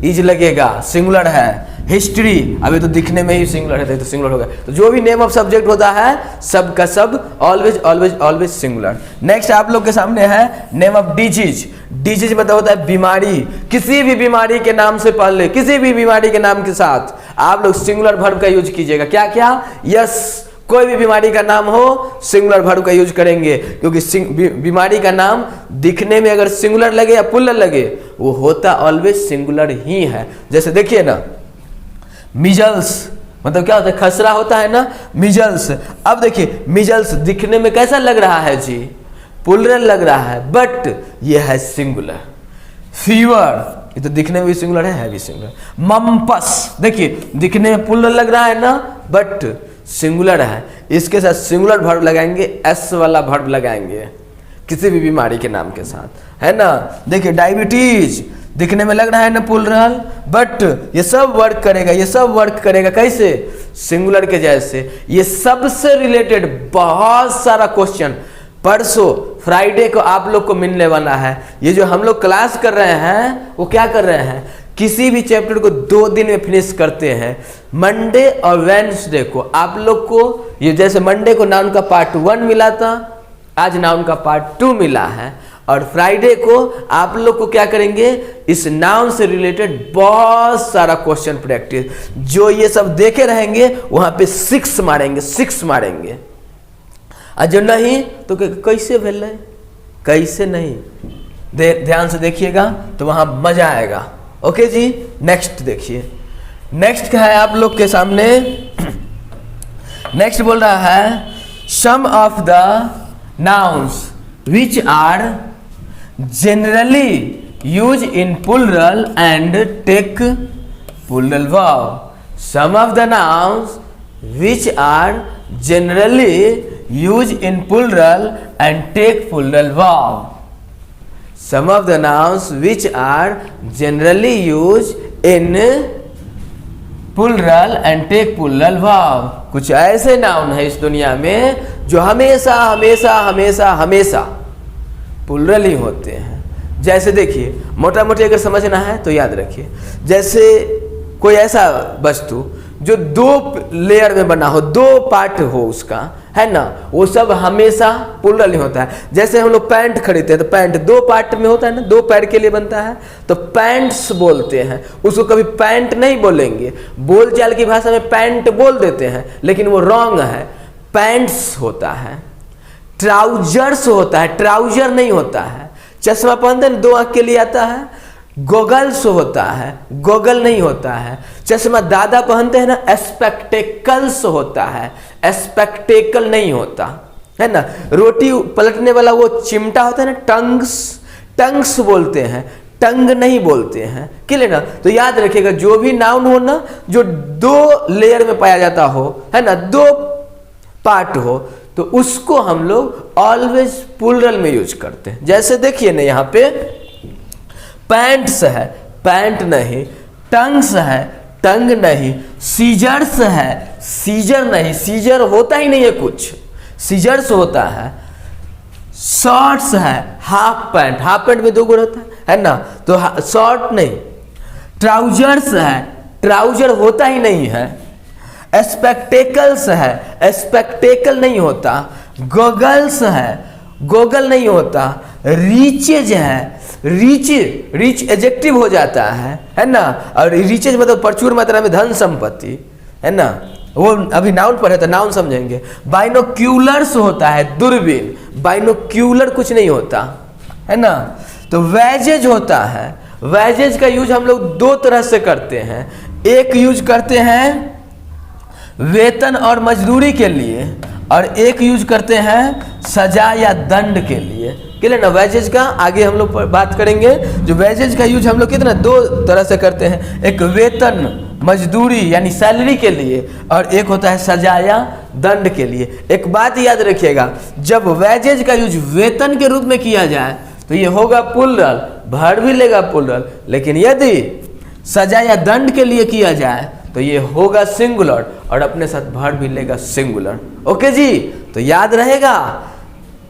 इज लगेगा, सिंगुलर है। हिस्ट्री, अभी तो दिखने में ही सिंगुलर है तो सिंगुलर होगा। तो जो भी नेम ऑफ सब्जेक्ट होता है सब का सब always always always singular. Next आप लोग के सामने है नेम ऑफ डिजीज। डिजीज मतलब होता है बीमारी, किसी भी बीमारी के नाम से पहले, किसी भी बीमारी के नाम के साथ आप लोग सिंगुलर वर्ब का यूज कीजिएगा। क्या क्या, यस, कोई भी बीमारी का नाम हो सिंगुलर वर्ब का यूज करेंगे, क्योंकि बीमारी का नाम दिखने में अगर सिंगुलर लगे या प्लूरल लगे वो होता ऑलवेज सिंगुलर ही है। जैसे देखिए ना, मिजल्स मतलब क्या होता है, खसरा होता है ना, मिजल्स। अब देखिए मिजल्स दिखने में कैसा लग रहा है जी, प्लूरल लग रहा है बट ये है सिंगुलर। फीवर, ये तो दिखने में भी सिंगुलर है भी सिंगुलर। मम्पस, देखिए दिखने में प्लूरल लग रहा है ना बट सिंगुलर है, इसके साथ सिंगुलर वर्ब लगाएंगे, एस वाला वर्ब लगाएंगे किसी भी बीमारी के नाम के साथ, है ना। देखिए डायबिटीज, दिखने में लग रहा है ना प्लूरल बट ये सब वर्क करेगा, ये सब वर्क करेगा कैसे, सिंगुलर के जैसे। ये सबसे रिलेटेड बहुत सारा क्वेश्चन परसों फ्राइडे को आप लोग को मिलने वाला है। ये जो हम लोग क्लास कर रहे हैं वो क्या कर रहे हैं, किसी भी चैप्टर को 2 दिन में फिनिश करते हैं। मंडे और वेडनेसडे को आप लोग को, ये जैसे मंडे को नाउन का पार्ट 1 मिला था, आज नाउन का पार्ट 2 मिला है, और फ्राइडे को आप लोग को क्या करेंगे, इस नाउन से रिलेटेड बहुत सारा क्वेश्चन प्रैक्टिस, जो ये सब देखे रहेंगे वहां पे 6 मारेंगे, 6 मारेंगे। और जो नहीं तो कैसे भेल, कैसे नहीं, ध्यान से देखिएगा तो वहां मजा आएगा। ओके जी, नेक्स्ट देखिए, नेक्स्ट क्या है आप लोग के सामने, नेक्स्ट बोल रहा है some of the nouns which are generally used in plural and take plural verb। Some of the nouns which are generally used in plural and take plural verb। Some of the nouns which are generally used in plural and take plural verb। कुछ ऐसे noun है इस दुनिया में जो हमेशा हमेशा हमेशा हमेशा प्लूरल ही होते हैं। जैसे देखिए, मोटा मोटी अगर समझना है तो याद रखिए, जैसे कोई ऐसा वस्तु जो 2 लेयर में बना हो, 2 पार्ट हो उसका, है ना, वो सब हमेशा प्लूरल ही होता है। जैसे हम लोग पैंट खरीदते हैं तो पैंट 2 पार्ट में होता है ना, 2 पैर के लिए बनता है तो पैंट्स बोलते हैं, उसको कभी पैंट नहीं बोलेंगे। बोलचाल की भाषा में पैंट बोल देते हैं लेकिन वो रॉन्ग है, पैंट्स होता है। ट्राउजर्स होता है, ट्राउजर नहीं होता है। चश्मा पहनते हैं 2 आंख के लिए आता है, गोगल्स होता है, गोगल नहीं होता है। चश्मा दादा पहनते हैं ना, स्पेक्टेकल्स होता है, स्पेक्टेकल नहीं होता है ना। रोटी पलटने वाला वो चिमटा होता है ना, टंग्स, टंग्स बोलते हैं, टंग नहीं बोलते हैं, क्लियर ना। तो याद रखिएगा जो भी नाउन हो ना, जो दो लेयर में पाया जाता हो, है ना, दो पार्ट हो, तो उसको हम लोग ऑलवेज प्लूरल में यूज करते हैं। जैसे देखिए ना, यहाँ पे पैंट्स है, पैंट नहीं, टंग्स है, टंग नहीं, सीजर्स है, सीजर नहीं, सीजर होता ही नहीं है कुछ, सीजर्स होता है, शॉर्ट्स है, हाफ पैंट, हाफ पैंट में दो गो रहता है ना, तो शॉर्ट नहीं, ट्राउजर्स है, ट्राउजर होता ही नहीं है, स्पेक्टेकल्स है, स्पेक्टेकल नहीं होता, गोगल्स है, गोगल नहीं होता, रीचेज है, रीच, रीच एडजेक्टिव हो जाता है ना, और रीचेज मतलब प्रचुर मात्रा में धन संपत्ति, है ना, वो अभी नाउन पर है तो नाउन समझेंगे। बाइनोक्यूलर्स होता है, दूरबीन, बाइनोक्यूलर कुछ नहीं होता, है ना। तो वेजेज होता है, वेजेज का यूज हम लोग दो तरह से करते हैं, एक यूज करते हैं वेतन और मजदूरी के लिए, और एक यूज करते हैं सजा या दंड के लिए, क्लियर ना। वेजेज का आगे हम लोग बात करेंगे। जो वेजेज का यूज हम लोग कितना दो तरह से करते हैं, एक वेतन मजदूरी यानी सैलरी के लिए, और एक होता है सजा या दंड के लिए। एक बात याद रखिएगा, जब वेजेज का यूज वेतन के रूप में किया जाए तो ये होगा प्लूरल, वर्ब भी लेगा प्लूरल, लेकिन यदि सजा या दंड के लिए किया जाए तो ये होगा सिंगुलर, और अपने साथ वर्ब भी लेगा सिंगुलर। ओके जी, तो याद रहेगा,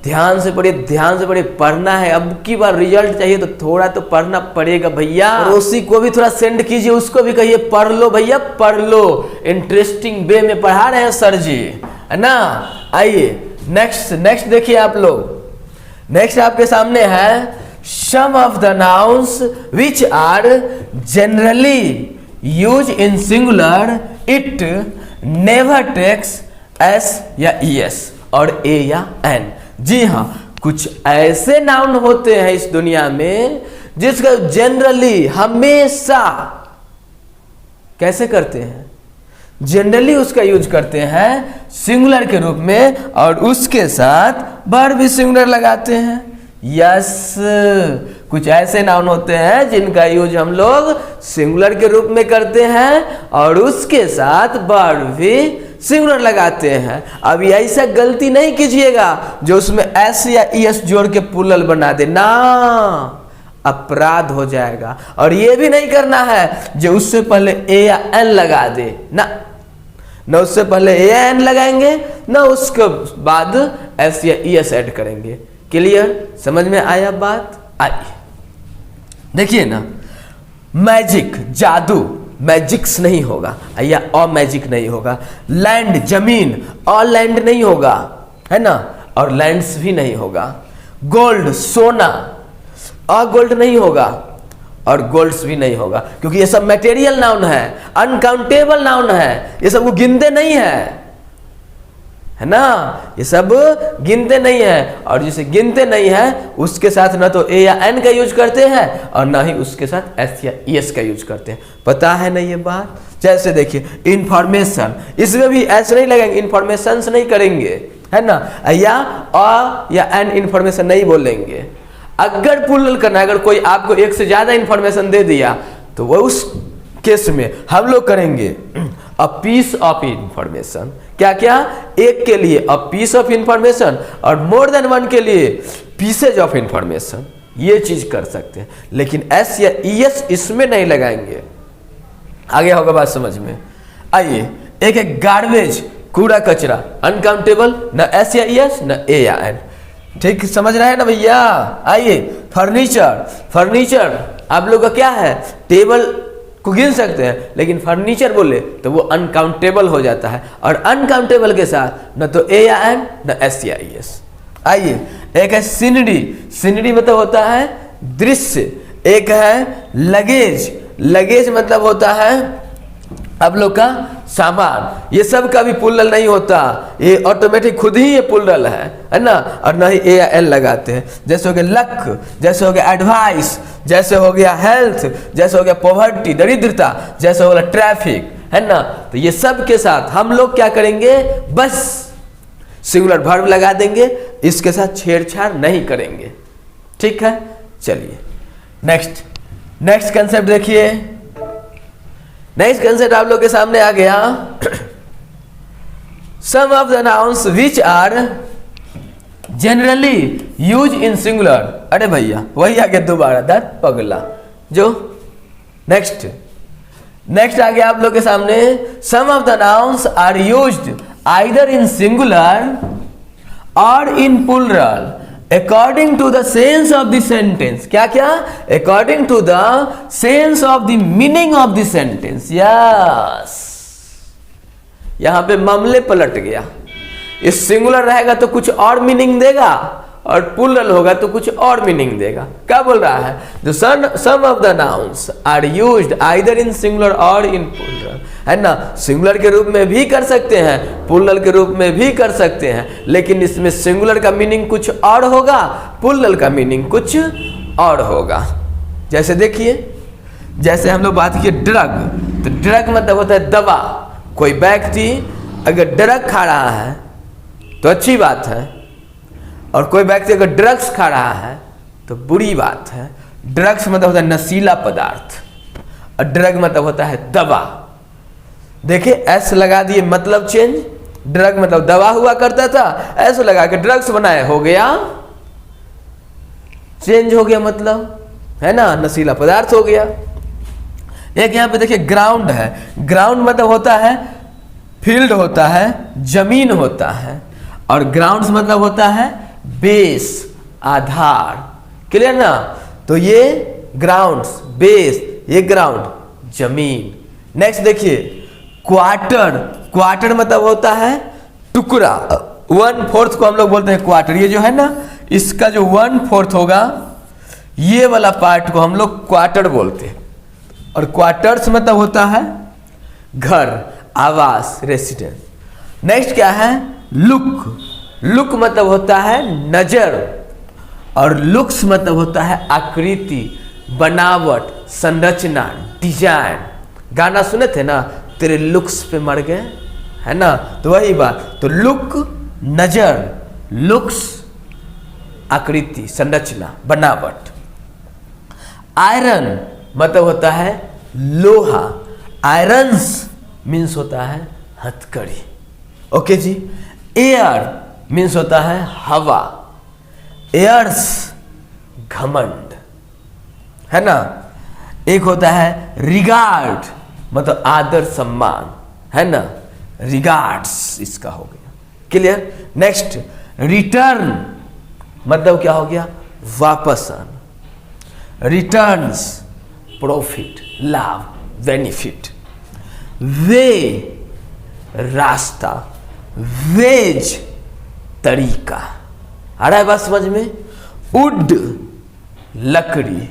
ध्यान से पढ़िए, ध्यान से पढ़िए, पढ़ना है। अब की बार रिजल्ट चाहिए तो थोड़ा तो पढ़ना पड़ेगा भैया। रोसी को भी थोड़ा सेंड कीजिए, उसको भी कहिए पढ़ लो भैया, पढ़ लो, इंटरेस्टिंग वे में पढ़ा रहे हैं सर जी, है ना। आइए नेक्स्ट देखिए आप लोग, नेक्स्ट आपके सामने है some of the nouns which are generally use in singular, it never takes S या ईएस और ए या एन। जी हाँ, कुछ ऐसे नाउन होते हैं इस दुनिया में जिसका जनरली हमेशा कैसे करते हैं, जनरली उसका यूज करते हैं सिंगुलर के रूप में, और उसके साथ वर्ब भी सिंगुलर लगाते हैं। यस, कुछ ऐसे नाउन होते हैं जिनका यूज हम लोग सिंगुलर के रूप में करते हैं और उसके साथ वर्ब भी सिंगुलर लगाते हैं। अब ऐसा गलती नहीं कीजिएगा जो उसमें एस या ईएस जोड़ के प्लूरल बना दे ना, अपराध हो जाएगा। और ये भी नहीं करना है जो उससे पहले ए या एन लगा दे ना, न उससे पहले ए या एन लगाएंगे, न उसके बाद एस या ईएस ऐड करेंगे। क्लियर, समझ में आया बात? आइए देखिए ना, मैजिक, जादू, मैजिक्स नहीं होगा, या अ मैजिक नहीं होगा। लैंड, जमीन, अ लैंड नहीं होगा, है ना, और लैंड्स भी नहीं होगा। गोल्ड, सोना, अ गोल्ड नहीं होगा और गोल्ड्स भी नहीं होगा, क्योंकि ये सब मटेरियल नाउन है, अनकाउंटेबल नाउन है, ये सब को गिनते नहीं है ना, ये सब गिनते नहीं है। और जिसे गिनते नहीं है उसके साथ ना तो ए या एन का यूज करते हैं और ना ही उसके साथ एस या ईएस का यूज करते हैं। पता है ना ये बात? जैसे देखिए इंफॉर्मेशन, इसमें भी ऐसे नहीं लगेंगे, इंफॉर्मेशंस नहीं करेंगे, है ना, या अ या एन इंफॉर्मेशन नहीं बोलेंगे। अगर प्लूरल करना है, अगर कोई आपको एक से ज्यादा इंफॉर्मेशन दे दिया तो वो उस केस में हम लोग करेंगे अ पीस ऑफ इंफॉर्मेशन। क्या क्या? एक के लिए अ पीस ऑफ इंफॉर्मेशन और मोर देन वन के लिए पीसेज ऑफ इंफॉर्मेशन, ये चीज कर सकते हैं। लेकिन एस या ईएस इसमें नहीं लगाएंगे। आगे होगा बात समझ में? आइए, एक एक गार्बेज, कूड़ा कचरा, अनकाउंटेबल, न एस या ईएस न ए या एन। ठीक समझ रहे हैं ना भैया? आइए, फर्नीचर, फर्नीचर आप लोग का क्या है? टेबल को गिन सकते हैं, लेकिन फर्नीचर बोले तो वो अनकाउंटेबल हो जाता है, और अनकाउंटेबल के साथ न तो ए या एन न एस या ईएस। आइए, एक है सीनरी, सीनरी मतलब होता है दृश्य। एक है लगेज, लगेज मतलब होता है आप लोग का सामान। ये सब का भी प्लूरल नहीं होता, ये ऑटोमेटिक खुद ही ये प्लूरल है ना, और ना ही ए या एन लगाते हैं। जैसे हो गया लक, जैसे हो गया एडवाइस, जैसे हो गया हेल्थ, जैसे हो गया पॉवर्टी, दरिद्रता, जैसे हो गया ट्रैफिक, है ना। तो ये सब के साथ हम लोग क्या करेंगे? बस सिंगुलर वर्ब लगा देंगे, इसके साथ छेड़छाड़ नहीं करेंगे। ठीक है, चलिए नेक्स्ट। नेक्स्ट कंसेप्ट देखिए, नेक्स्ट कंसेप्ट आप लोग के सामने आ गया, some of the nouns which are generally use in singular. अरे भैया वही आ गया दोबारा, दैट पगला जो। नेक्स्ट आ गया आप लोग के सामने, some of the nouns are used either in singular और in plural according to the sense of the sentence. क्या क्या? According to the sense of the meaning of the sentence. Yes, यहां पे मामले पलट गया। इस सिंगुलर रहेगा तो कुछ और मीनिंग देगा और प्लूरल होगा तो कुछ और मीनिंग देगा। क्या बोल रहा है? जो some of the nouns are used either in singular और इन प्लूरल, है ना। सिंगुलर के रूप में भी कर सकते हैं, प्लूरल के रूप में भी कर सकते हैं, लेकिन इसमें सिंगुलर का मीनिंग कुछ और होगा, प्लूरल का मीनिंग कुछ और होगा। जैसे देखिए, जैसे हम लोग बात किए ड्रग, तो ड्रग मतलब होता है दवा। कोई व्यक्ति अगर ड्रग खा रहा है तो अच्छी बात है, और कोई व्यक्ति अगर ड्रग्स खा रहा है तो बुरी बात है। ड्रग्स मतलब होता है नशीला पदार्थ और ड्रग मतलब होता है दवा। देखिए एस लगा दिए, मतलब चेंज। ड्रग मतलब दवा हुआ करता था, ऐसे लगा के ड्रग्स बनाए, हो गया चेंज, हो गया मतलब, है ना, नशीला पदार्थ हो गया। एक यहां पे देखिए ग्राउंड है। ग्राउंड मतलब होता है फील्ड होता है, जमीन होता है, और ग्राउंड्स मतलब होता है बेस, आधार। क्लियर ना? तो ये ग्राउंड्स, बेस, ये ग्राउंड, जमीन। नेक्स्ट देखिए क्वार्टर। क्वार्टर मतलब होता है टुकड़ा। 1/4 को हम लोग बोलते हैं क्वार्टर। ये जो है ना, इसका जो 1/4 होगा, ये वाला पार्ट को हम लोग क्वार्टर बोलते हैं। और क्वार्टर्स मतलब होता है घर, आवास, रेसिडेंस। नेक्स्ट क्या है? लुक। लुक मतलब होता है नजर, और लुक्स मतलब होता है आकृति, बनावट, संरचना, डिजाइन। गाना सुने थे ना, तेरे लुक्स पे मर गए, है ना, तो वही बात। तो लुक नजर, लुक्स आकृति, संरचना, बनावट। आयरन मतलब होता है लोहा। आयरन्स मीन्स होता है हथकड़ी। ओके जी। एयर मीन्स होता है हवा। एयर्स घमंड, है ना। एक होता है रिगार्ड, मतलब आदर सम्मान, है ना, रिगार्ड्स इसका हो गया। क्लियर? नेक्स्ट रिटर्न मतलब क्या हो गया? वापस आना। रिटर्न्स प्रॉफिट, लाभ, बेनिफिट। वे रास्ता, वेज तरीका। आ रहा है बात समझ में? वुड लकड़ी,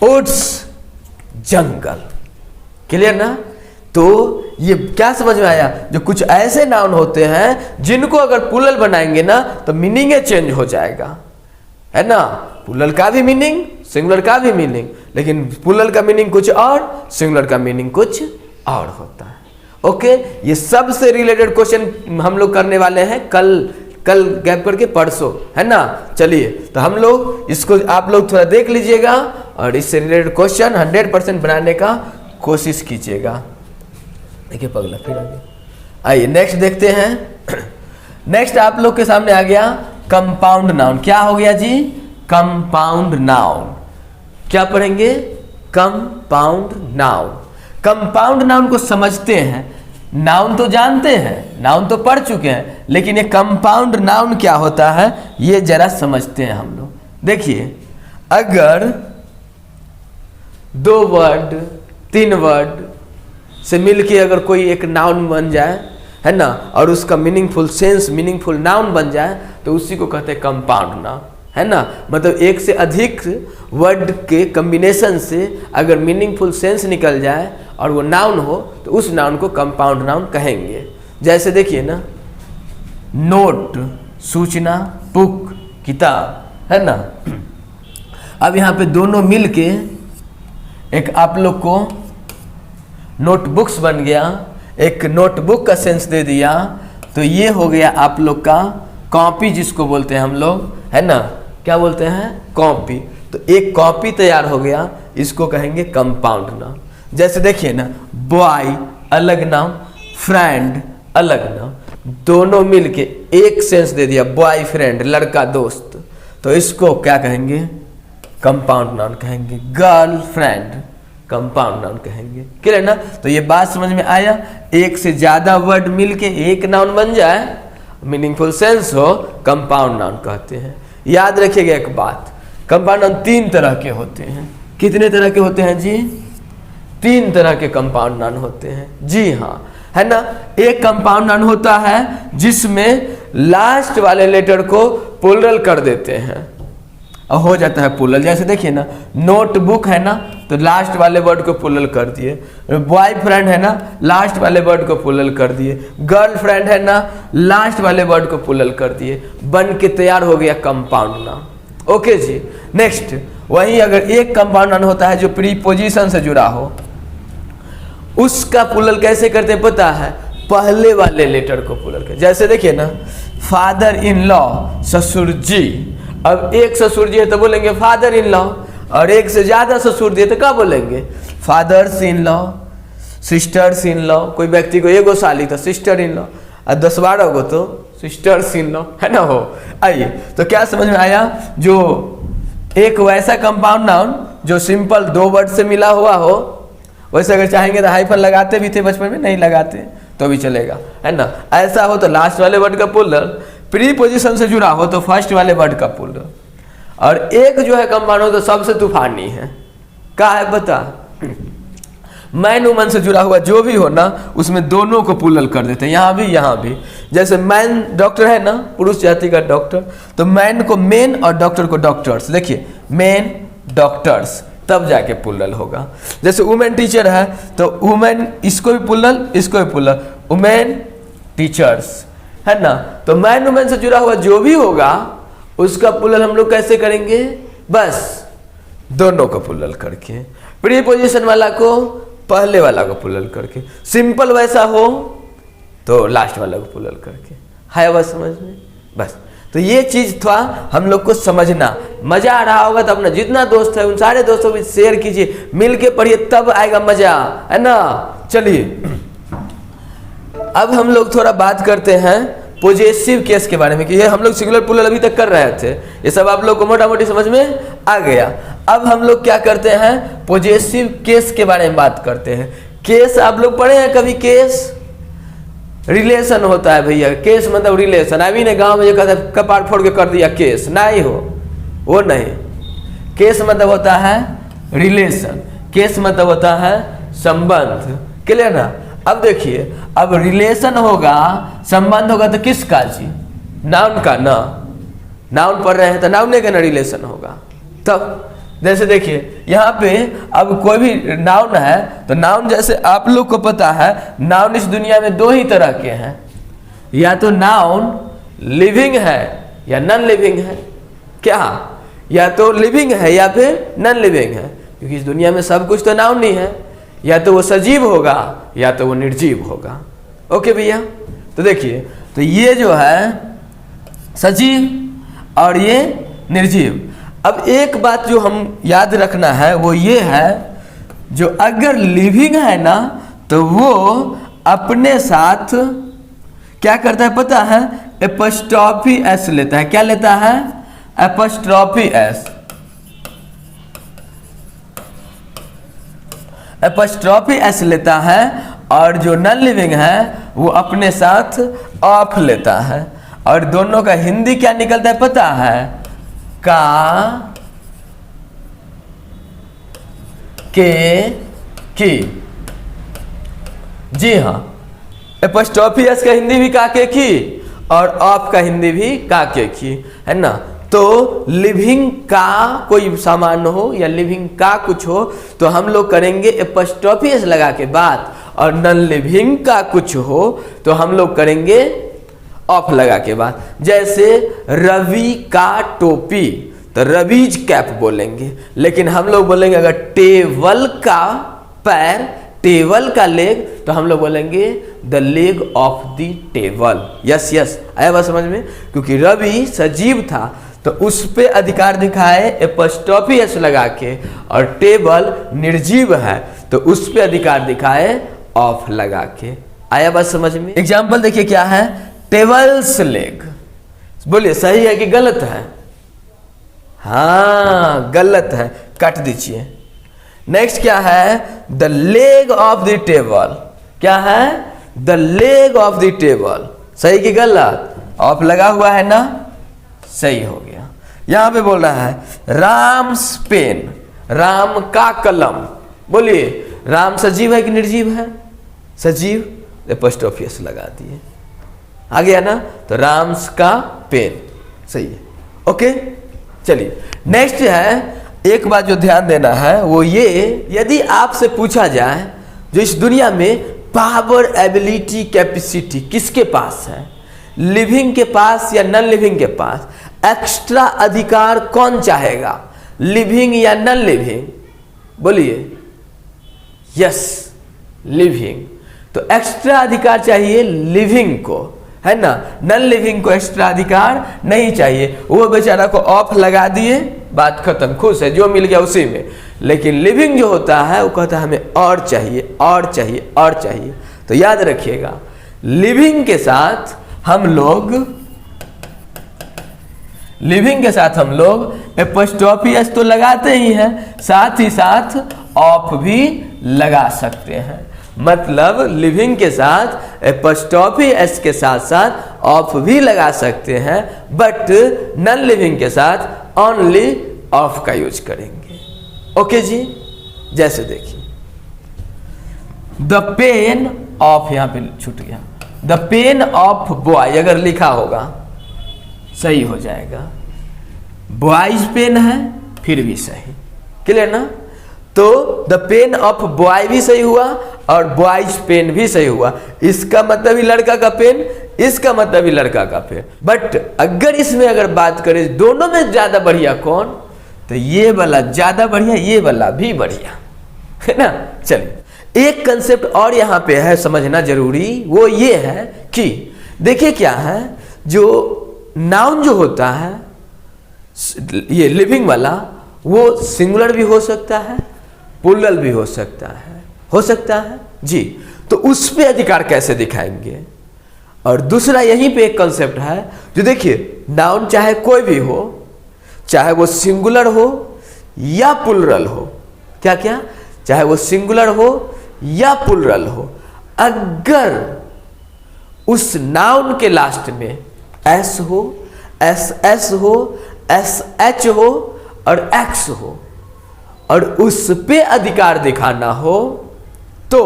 वुड्स जंगल। क्लियर ना? तो ये क्या समझ में आया? जो कुछ ऐसे नाउन होते हैं जिनको अगर प्लूरल बनाएंगे ना तो मीनिंग चेंज हो जाएगा, है ना। प्लूरल का भी मीनिंग, सिंगुलर का भी मीनिंग, लेकिन प्लूरल का मीनिंग कुछ और, सिंगुलर का मीनिंग कुछ और होता है। ओके, ये सबसे रिलेटेड क्वेश्चन हम लोग करने वाले हैं कल गैप करके परसों, है ना। चलिए, तो हम लोग इसको आप लोग थोड़ा देख लीजिएगा और इससे रिलेटेड क्वेश्चन 100% बनाने का कोशिश कीजिएगा। देखिए पगला फिर आगे। आइए नेक्स्ट देखते हैं। नेक्स्ट आप लोग के सामने आ गया कंपाउंड नाउन। क्या हो गया जी? Compound noun. क्या पढ़ेंगे? Compound noun. कंपाउंड नाउन को समझते हैं। नाउन तो जानते हैं, नाउन तो पढ़ चुके हैं, लेकिन ये कंपाउंड नाउन क्या होता है ये जरा समझते हैं हम लोग। देखिए, अगर 2 वर्ड 3 वर्ड से मिलके अगर कोई एक नाउन बन जाए, है ना, और उसका मीनिंगफुल सेंस, मीनिंगफुल नाउन बन जाए, तो उसी को कहते हैं कंपाउंड नाउन, है ना। मतलब एक से अधिक वर्ड के कॉम्बिनेशन से अगर मीनिंगफुल सेंस निकल जाए और वो नाउन हो तो उस नाउन को कंपाउंड नाउन कहेंगे। जैसे देखिए ना, नोट, सूचना, बुक, किताब, है ना। अब यहाँ पे दोनों मिलके एक आप लोग को नोटबुक्स बन गया, एक नोटबुक का सेंस दे दिया, तो ये हो गया आप लोग का कॉपी, जिसको बोलते हैं हम लोग, है ना। क्या बोलते हैं? कॉपी। तो एक कॉपी तैयार हो गया, इसको कहेंगे कंपाउंड नाउन। जैसे देखिए ना, बॉय अलग नाउन, फ्रेंड अलग नाउन, दोनों मिलके एक सेंस दे दिया, बॉयफ्रेंड लड़का दोस्त, तो इसको क्या कहेंगे? कंपाउंड नाउन कहेंगे। गर्लफ्रेंड कंपाउंड नाउन कहेंगे। क्लियर ना? तो ये बात समझ में आया? एक से ज्यादा वर्ड मिलके एक नाउन बन जाए, मीनिंगफुल सेंस हो, कंपाउंड नाउन कहते हैं। याद रखिएगा एक बात, कंपाउंड नाउन 3 तरह के होते हैं। कितने तरह के होते हैं जी? 3 तरह के कंपाउंड नाउन होते हैं। जी हाँ, है ना। एक कंपाउंड नाउन होता है जिसमें लास्ट वाले लेटर को प्लुरल कर देते हैं और हो जाता है प्लुरल। जैसे देखिए ना, नोटबुक है ना, तो लास्ट वाले वर्ड को प्लुरल कर दिए। बॉयफ्रेंड है ना, लास्ट वाले वर्ड को प्लुरल कर दिए। गर्लफ्रेंड है ना, लास्ट वाले वर्ड को प्लुरल कर दिए। बन के तैयार हो गया कंपाउंड नाउन। ओके जी। नेक्स्ट, वहीं अगर एक कंपाउंड नाउन होता है जो प्रीपोजिशन से जुड़ा हो, उसका प्लुरल कैसे करते हैं पता है? पहले वाले लेटर को प्लुरल कर। जैसे देखिए ना, फादर इन लॉ ससुर जी। अब एक ससुर जी है तो बोलेंगे फादर इन लॉ, और एक से ज्यादा ससुर जी है तो क्या बोलेंगे? Fathers in law, sisters in law. कोई व्यक्ति को एगो साली तो सिस्टर इन लॉ, और 10-12 को तो सिस्टर्स इन लॉ, है ना। हो आइए, तो क्या समझ में आया? जो एक वैसा कंपाउंड नाउन जो सिंपल 2 वर्ड से मिला हुआ हो, वैसे अगर चाहेंगे तो हाइफन लगाते भी थे बचपन में, नहीं लगाते तो भी चलेगा, है ना। ऐसा हो तो लास्ट वाले वर्ड का प्लुरल, प्रीपोजिशन से जुड़ा हो तो फर्स्ट वाले वर्ड का प्लुरल। और एक जो है कंपाउंड हो तो सबसे तूफानी है, क्या है बता? मैन वुमन से जुड़ा हुआ जो भी हो ना, उसमें दोनों को प्लुरल कर देते हैं, यहाँ भी यहाँ भी। जैसे मैन डॉक्टर है ना, पुरुष जाति का डॉक्टर, तो मैन को मेन और डॉक्टर को डॉक्टर्स। देखिए, मेन डॉक्टर्स, तब जाके प्लुरल होगा। जैसे वुमेन टीचर है तो वुमेन, इसको भी प्लुरल, इसको भी प्लुरल, वुमेन टीचर्स, है ना। तो मैन वुमेन से जुड़ा हुआ जो भी होगा उसका प्लुरल हम लोग कैसे करेंगे? बस दोनों को प्लुरल करके, प्रीपोजिशन वाला को पहले वाला को प्लुरल करके, सिंपल वैसा हो तो लास्ट वाला को प्लुरल करके। है बस समझ में? बस तो ये चीज थोड़ा हम लोग को समझना। मजा आ रहा होगा तो अपना जितना दोस्त है उन सारे दोस्तों को शेयर कीजिए, मिल के पढ़िए, तब आएगा मजा, है ना। चलिए अब हम लोग थोड़ा बात करते हैं पॉजेसिव केस के बारे में, कि ये हम लोग सिंगुलर प्लुरल अभी तक कर रहे थे, ये सब आप लोग को मोटा मोटी समझ में आ गया। अब हम लोग क्या करते हैं? पॉजेसिव केस के बारे में बात करते हैं। केस आप लोग पढ़े हैं कभी? केस रिलेशन होता है भैया, केस मतलब रिलेशन। अभी ने गांव में जो कहता है कपार फोड़ के कर दिया केस, नहीं हो, वो नहीं। केस मतलब होता है रिलेशन, केस मतलब होता है संबंध। क्लियर ना? अब देखिए, अब रिलेशन होगा, संबंध होगा तो किसका जी? नाउन का ना। नाउन पढ़ रहे हैं तो नाउन का ना रिलेशन होगा। तब जैसे देखिए यहाँ पे अब कोई भी नाउन है तो नाउन, जैसे आप लोग को पता है नाउन इस दुनिया में 2 ही तरह के हैं, या तो नाउन लिविंग है या नॉन लिविंग है। क्या? या तो लिविंग है या फिर नॉन लिविंग है, क्योंकि इस दुनिया में सब कुछ तो नाउन नहीं है, या तो वो सजीव होगा या तो वो निर्जीव होगा। ओके भैया, तो देखिए, तो ये जो है सजीव और ये निर्जीव। अब एक बात जो हम याद रखना है वो ये है, जो अगर लिविंग है ना तो वो अपने साथ क्या करता है पता है? एपॉस्ट्रोफी एस लेता है। क्या लेता है? Apostrophe S. एपॉस्ट्रोफी एस लेता है, और जो नॉन लिविंग है वो अपने साथ ऑफ लेता है। और दोनों का हिंदी क्या निकलता है पता है? का, के, की। जी हाँ, एपॉस्ट्रोफी एस का हिंदी भी का के की, और ऑफ का हिंदी भी का के की, है ना। तो लिविंग का कोई सामान हो या लिविंग का कुछ हो तो हम लोग करेंगे एपॉस्ट्रोफी एस लगा के बात, और नॉन लिविंग का कुछ हो तो हम लोग करेंगे ऑफ लगा के बात। जैसे रवि का टोपी तो रवीज कैप बोलेंगे, लेकिन हम लोग बोलेंगे अगर टेबल का पैर, टेबल का लेग, तो हम लोग बोलेंगे the leg of the table. Yes yes, आया बात समझ में? क्योंकि रवि सजीव था तो उस पे अधिकार दिखाए एपोस्ट्रोफी एस लगा के, और टेबल निर्जीव है तो उस पे अधिकार दिखाए ऑफ लगा के। आया बात समझ में? एग्जाम्पल देखिए क्या है, टेबल्स लेग, बोलिए सही है कि गलत है? हाँ गलत है, काट दीजिए। नेक्स्ट क्या है, the leg of the table, क्या है, the leg of the table, सही कि गलत? ऑफ लगा हुआ है ना, सही हो गया। यहां पे बोल रहा है राम्स पेन, राम का कलम, बोलिए राम सजीव है कि निर्जीव है? सजीव, एपोस्ट्रोफी एस लगा दिए, आ गया ना, तो राम्स का पेन, सही है। ओके चलिए नेक्स्ट है, एक बात जो ध्यान देना है वो ये, यदि आपसे पूछा जाए जो इस दुनिया में पावर, एबिलिटी, कैपेसिटी किसके पास है, लिविंग के पास या नॉन लिविंग के पास, एक्स्ट्रा अधिकार कौन चाहेगा, लिविंग या नॉन लिविंग? बोलिए यस लिविंग, तो एक्स्ट्रा अधिकार चाहिए लिविंग को, है ना, नॉन लिविंग को एक्स्ट्रा अधिकार नहीं चाहिए। वो बेचारा को ऑफ लगा दिए, बात खत्म, खुश है, जो मिल गया उसी में। लेकिन लिविंग जो होता है वो कहता है हमें और चाहिए, और चाहिए, और चाहिए। तो याद रखिएगा लिविंग के साथ हम लोग एपोस्ट्रोफी एस तो लगाते ही हैं, साथ ही साथ ऑफ भी लगा सकते हैं। मतलब लिविंग के साथ एपोस्ट्रोफी एस के साथ साथ ऑफ भी लगा सकते हैं, बट नॉन लिविंग के साथ ओनली ऑफ का यूज करेंगे। ओके जी, जैसे देखिए द पेन ऑफ, यहां पे छूट गया, द पेन ऑफ बॉय अगर लिखा होगा सही हो जाएगा, बॉयज पेन है फिर भी सही, क्लियर ना? तो द पेन ऑफ बॉय भी सही हुआ और बॉयज पेन भी सही हुआ। इसका मतलब ही लड़का का पेन, इसका मतलब ही लड़का का पेन। बट अगर इसमें अगर बात करें दोनों में ज्यादा बढ़िया कौन, तो ये वाला ज्यादा बढ़िया, ये वाला भी बढ़िया, है ना। चलिए एक कंसेप्ट और यहां पे है समझना जरूरी, वो ये है कि देखिए क्या है, जो नाउन जो होता है ये लिविंग वाला, वो सिंगुलर भी हो सकता है, प्लूरल भी हो सकता है जी। तो उस पे अधिकार कैसे दिखाएंगे? और दूसरा यहीं पे एक कंसेप्ट है जो देखिए, नाउन चाहे कोई भी हो, चाहे वो सिंगुलर हो या प्लूरल हो, क्या क्या, चाहे वो सिंगुलर हो या प्लूरल हो, अगर उस नाउन के लास्ट में एस हो, एस एस हो, एस एच हो और एक्स हो, और उस पे अधिकार दिखाना हो, तो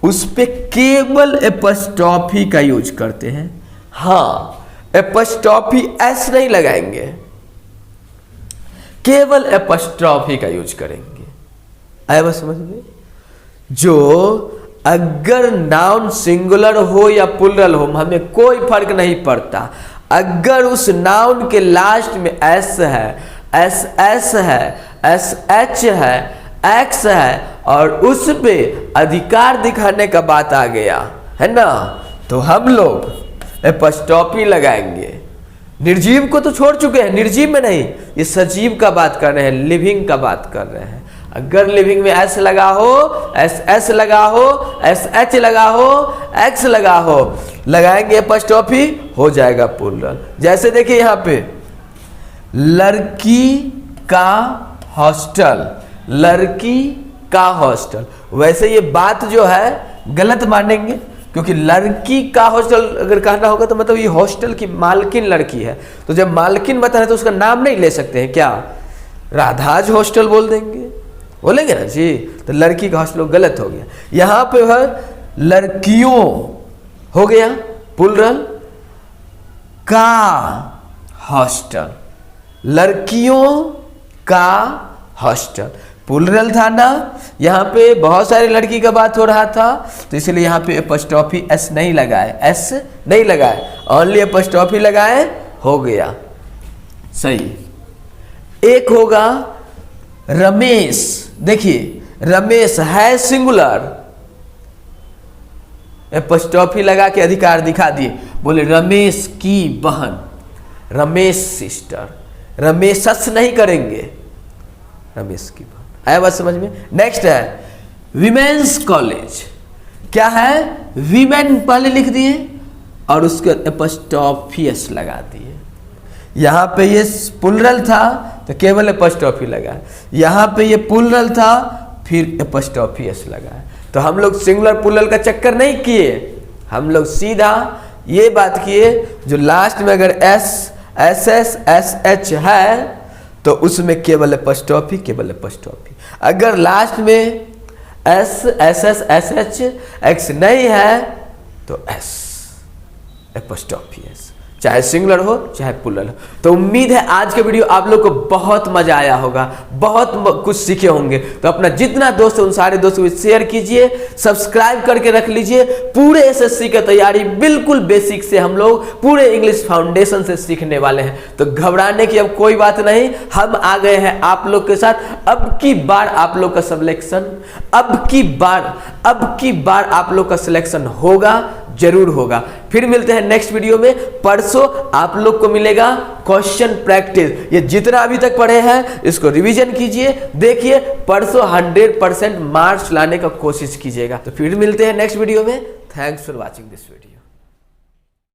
उस पे केवल एपोस्ट्रोफी का यूज करते हैं। हाँ, एपोस्ट्रोफी एस नहीं लगाएंगे, केवल एपोस्ट्रोफी का यूज करेंगे। आया बस समझ में? जो अगर नाउन सिंगुलर हो या प्लूरल हो, हमें कोई फर्क नहीं पड़ता, अगर उस नाउन के लास्ट में एस है, एस एस है, एस एच है, एक्स है, और उस पे अधिकार दिखाने का बात आ गया है ना, तो हम लोग एपोस्ट्रोफी लगाएंगे। निर्जीव को तो छोड़ चुके हैं, निर्जीव में नहीं, ये सजीव का बात कर रहे हैं, लिविंग का बात कर रहे हैं। अगर लिविंग में एस लगा हो, एस एस लगा हो, एस एच लगा हो, एक्स लगा हो, लगाएंगे एपोस्ट्रोफी, हो जाएगा प्लूरल। जैसे देखिए यहां पे लड़की का हॉस्टल, लड़की का हॉस्टल, वैसे ये बात जो है गलत मानेंगे, क्योंकि लड़की का हॉस्टल अगर कहना होगा तो मतलब ये हॉस्टल की मालकिन लड़की है, तो जब मालकिन बता रहे तो उसका नाम नहीं ले सकते हैं क्या, राधाज हॉस्टल बोल देंगे, बोलेंगे ना जी, तो लड़की का हॉस्टल गलत हो गया। यहां पे है लड़कियों, हो गया प्लूरल, का हॉस्टल, लड़कियों का हॉस्टल, प्लूरल था ना, यहाँ पे बहुत सारी लड़की का बात हो रहा था, तो इसलिए यहाँ पे एपोस्ट्रोफी एस नहीं लगाए, एस नहीं लगाए, ओनली एपोस्ट्रोफी लगाए, हो गया सही। एक होगा रमेश, देखिए रमेश है सिंगुलर, एपोस्ट्रोफी लगा के अधिकार दिखा दिए, बोले रमेश की बहन, रमेश सिस्टर, रमेशस नहीं करेंगे, रमेश की बात आया बात समझ में। नेक्स्ट है विमेंस कॉलेज। क्या है, वीमेन पहले लिख दिए और उसके एपोस्ट्रोफी एस लगा दिए। यहाँ पे ये प्लुरल था तो केवल एपोस्ट्रोफी लगा, यहाँ पे ये प्लुरल था फिर एपोस्ट्रोफी एस लगा। तो हम लोग सिंगुलर प्लुरल का चक्कर नहीं किए, हम लोग सीधा ये बात किए जो लास्ट में अगर S S S S H है तो उसमें केवल एपोस्ट्रोफी, केवल एपोस्ट्रोफी। अगर लास्ट में S S S S H x नहीं है तो एस एपोस्ट्रोफी एस, चाहे सिंगुलर हो चाहे प्लुरल हो। तो उम्मीद है आज के वीडियो आप लोग को बहुत मजा आया होगा, बहुत कुछ सीखे होंगे। तो अपना जितना दोस्त है उन सारे दोस्तों को शेयर कीजिए, सब्सक्राइब करके रख लीजिए। पूरे एसएससी की तैयारी बिल्कुल बेसिक से हम लोग पूरे इंग्लिश फाउंडेशन से सीखने वाले हैं। तो घबराने की अब कोई बात नहीं, हम आ गए हैं आप लोग के साथ। अब की बार आप लोग का सिलेक्शन, अब की बार आप लोग का सिलेक्शन होगा, जरूर होगा। फिर मिलते हैं नेक्स्ट वीडियो में। परसों आप लोग को मिलेगा क्वेश्चन प्रैक्टिस। ये जितना अभी तक पढ़े हैं इसको रिवीजन कीजिए, देखिए परसों 100% मार्क्स लाने का कोशिश कीजिएगा। तो फिर मिलते हैं नेक्स्ट वीडियो में। Thanks for watching this video.